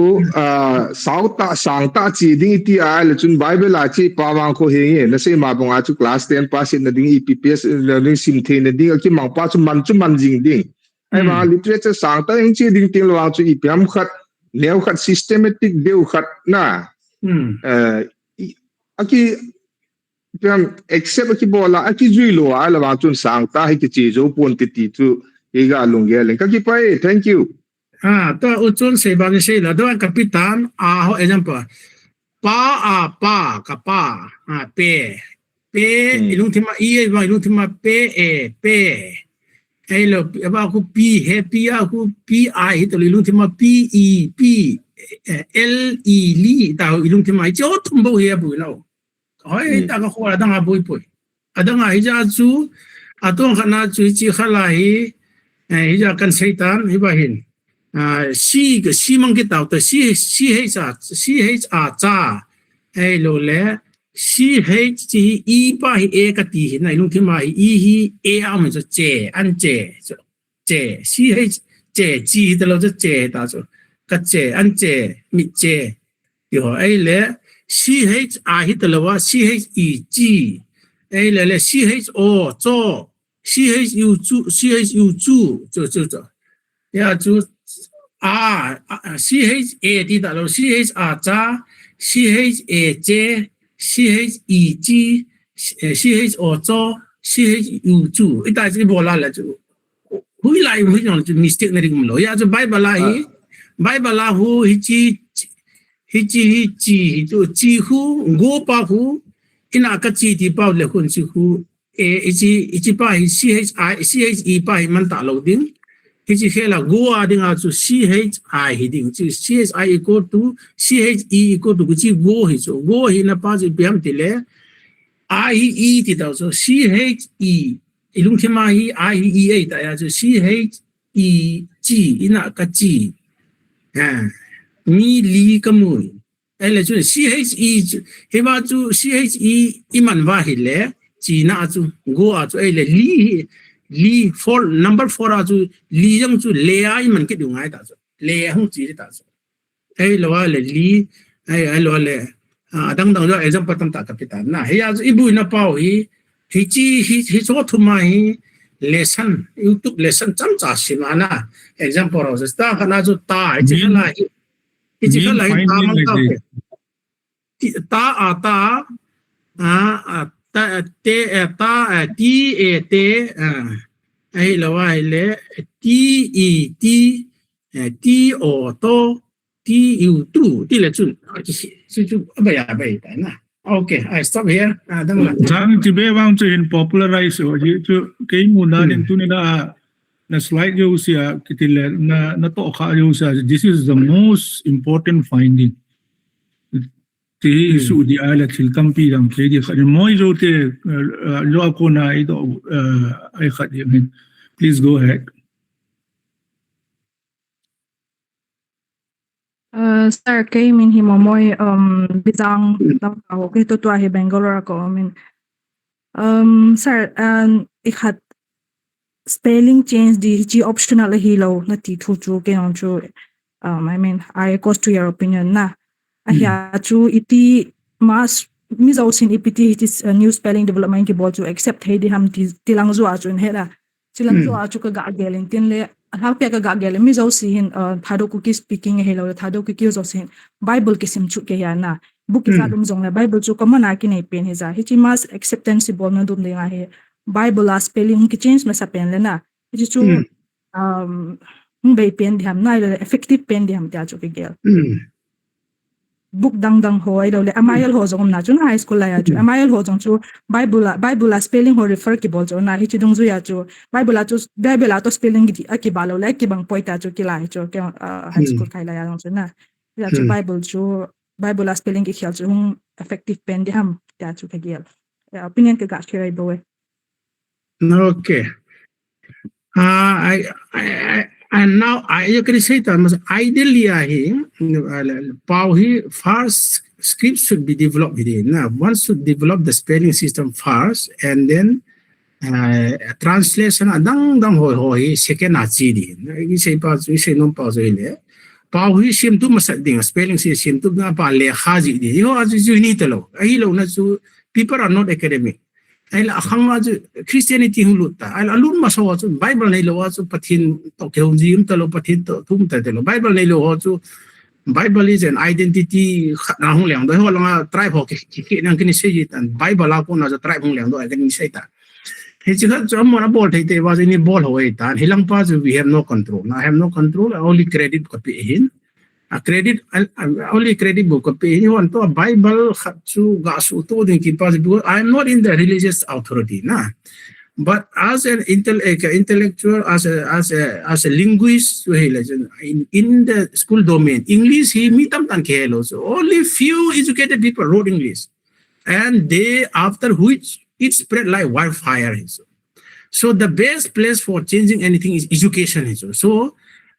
sang ta chi ding ti a le chun bible a chi pa wang ko he ye na se ma ba nga chu class 10 pass in na ding epps learning sim the na ding ki mang pa chu man jing ding ai ma literature sang ta ing chi ding ting lo chu ipam khat neo khat systematic deu khat na aki pam except ki bola aki zui lo a la wang chun sang ta hi ki chi zo pon ti chu e ga lung ge le ka ki pai thank you to uchun se ba ni se la do kapitan a ho example pa ka pa pe ilung thima ba ilung thima pe ai lo ba ku p happy a ku pi to ilung thima p l li ta ilung thima jo thumbo he bu no oi ta ka khola danga boi poi adanga hi ja chu atong khana chu chi khala hi ja kan seitan hi ba hin si mang cái tàu tới si hết cha ai lo le si hết chỉ y ba hi e cái tí này luôn thế mà y hi e am cho trẻ ăn trẻ si hết trẻ chi đó là cho trẻ ta cho cái trẻ ăn trẻ mít trẻ thì họ ai le si hết hi đó là si hết y chi ai le si hết o cho si hết yu chu cho ya chu CH A T da lo CH A cha CH A J CH E G CH O cho CH U chu ita ji bola la chu hui lai hui no mistake na ring lo ya chu bible la hu hi chi chi hu go pa hu ina ka chi ti pa le khun chi hu e pa CH E pa man ta lo ding hichi khela go ading out to CHI hiding to CHI equal to CHE equal to chi go hi so go hi na pa ji biam tile IE ti da so CHE ilung thema hi IE ta ya so CHE chi ina ka chi mi li ka mun ai le chu che he ba chu che iman wa hi le chi na chu go a chu ai le li for number 4 a chu li yang chu le ai man ke du ngai ta chu le hung chi ta chu ai lo le li ai lo le dang do example tam ta kapitan na he a chu ibu na pau hi chi so thu mai lesson YouTube lesson cham cha simana example of sta kana chu ta chi la hi chi la hi ta ma ta ta te ta ti e te ai lo ai le ti o to ti u tu ti le chun chu ba ya ba ta na. Okay, I stop here. Sang tibe wang to in popularize o ju kay muna din tu na slide yo siya kitile na to ka yo siya. This is the most important finding. Ti su di ala silkam pi ang kedi ka mo yo te lo ako na ito ay khat yun. Please go ahead. Sir, kay min himomoy bidang tao kay tutwa hi Bangalore ako min sir ikhat spelling change di optional hilo na ti thu chu ke on chu I mean I goes to your opinion na ahya chu iti mas mizaw sin ipiti it new spelling development ki bol chu except hey di ham tilang zo a chu hela silang zo a chu ka ga gelin tin le Haokip ka gagel mi zo sin Thadou-Kuki speaking hello Thadou-Kuki zo sin Bible ki sim chu ke ya na book ka dum jong na Bible chu ka mana ki nei pen he za hi mas acceptable na dum de nga he Bible la spelling ki change na sa pen le na hi chu bei pen diam na le effective pen diam ta chu ke gel book dang ho ai le amayal ho jong na chu high school la ya chu amayal ho jong chu Bible la spelling ho refer ki bol chu na hi chu dong zu ya chu Bible la to spelling gi ki balo le ki bang poita chu ki la chu ke high school kai la ya jong chu na ya chu Bible la spelling ki khel chu effective pen di ham ta chu ke gel opinion ke ga share bo we. Okay. And now you can say that ideally first script should be developed within. Now one should develop the spelling system first and then translation dang ho second achidi. You say no pause ile. Pau hi sim tu masat ding spelling system tu na pa le khaji di. Yo as you need to know. Na so people are not academic. Ay la khangwa Christianity huluta ay alun masawa chu Bible nei lo chu pathin to keum jim to lo pathin to thum ta lo Bible nei lo chu Bible is an identity na hung liang do ho la tribe ho ki nang kini se tan Bible la ko na tribe hung liang do ay kini se ta he chi ga chom na bol thai te was ni bol ho ai tan hilang pa we have no control. I have no control, only credit ko pi hin credit only credit book copy you want to Bible khatsu gasu to din ki pas because I am not in the religious authority na but as an intellectual as a linguist in the school domain English he mitam tan khelo so only few educated people wrote English and they after which it spread like wildfire so the best place for changing anything is education so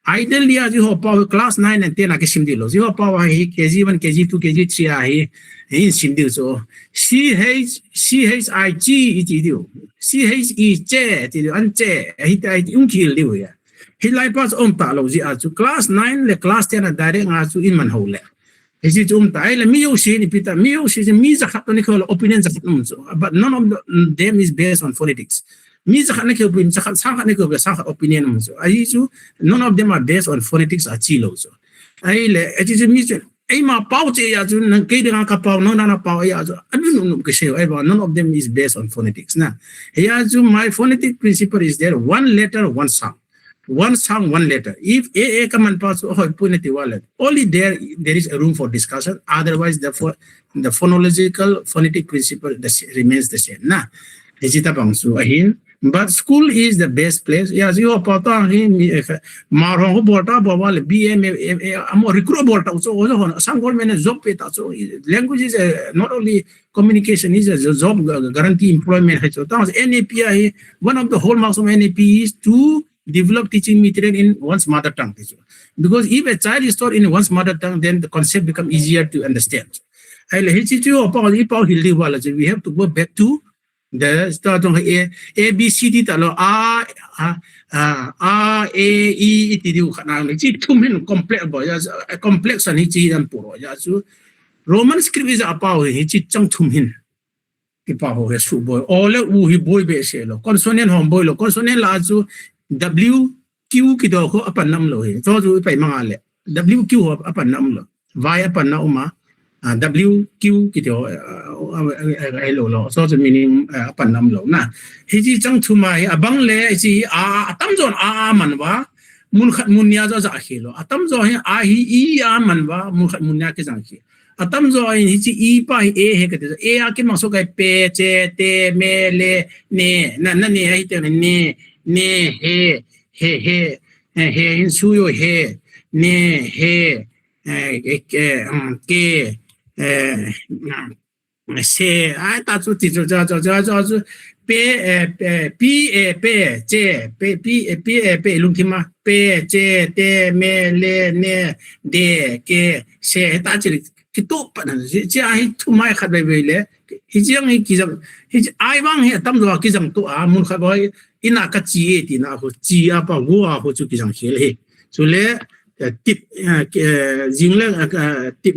ideally as you have class 9 and 10 ake simdi lo you have KG1 KG2 KG3 ahi in simdi so CHIG itidio CHE ti an che hi unkil liu ya hi lai pas ta lo ji achu class 9 le class 10 direct achu in man ho le hi ji ta le mi yo si ni pita mi yo si mi za khat ni ko opinion za so but none of them is based on phonetics. Opinion so none of them are based on phonetics achilo so ai le it is a mission ai ma pau che ya ju nang ke dang ka pau no na pau ya ju anu ke se ai none of them is based on phonetics na ya ju my phonetic principle is there one letter one sound one letter if a command pass puneti wallet only there is a room for discussion otherwise the phonological phonetic principle remains the same na hejita bang su ahin. But school is the best place. Yes, you are Pauthang Marong Borta, Bawal, BM, recruit Borta. So, some government job pay. So, language is not only communication, is a job guarantee employment. So, NAP, one of the hallmarks of NAP is to develop teaching material in one's mother tongue. Because if a child is taught in one's mother tongue, then the concept becomes easier to understand. We have to go back to the start of A, B, C, D, R, A, E, complex and Roman script is about all boy consonant homeboy consonant lazu W Q kido ko apan namlo so to pay mga W Q apan namlo via apan na uma W Q kido lo so to meaning apan namlo na hiji chang thumai abang le ji atam zon man ba mun khat mun ya za khilo atam zo he hi man ba mun khat mun ya ke jang khi atam zo hi chi e pa e he ke e a ke ma so kai pe che te me le ne na ne ai te ne he in su yo he ne he ke se ai ta chu ti chu pe che pe lung thima pe che te me le ne de ke se ta chi ki to pa na chi ai thu mai khat bai bai le hi jiang hi ki jang hi ai wang he tam do ki jang to a mun kha bai ina ka chi ti na ho chi a pa go a ho chu ki jang khel he so le tip jing le tip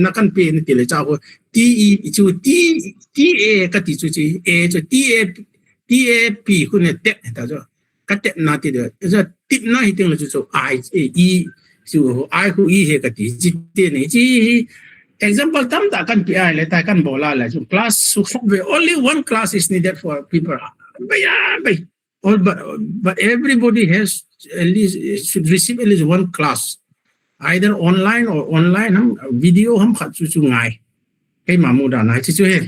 na kan pe ni ti le cha ho ti chu ti a ka ti chu chi a chu ti a p ku ne te ta jo ka te na ti de so tip na hi ting le chu I e chu I hu e he ka ti ji te ni ji example tam ta kan pi ai le ta kan bola la chu class su only one class is needed for people but everybody has at least should receive at least one class either online or online video ham khat chu ngai cái mà mua đàn này chứ chưa hết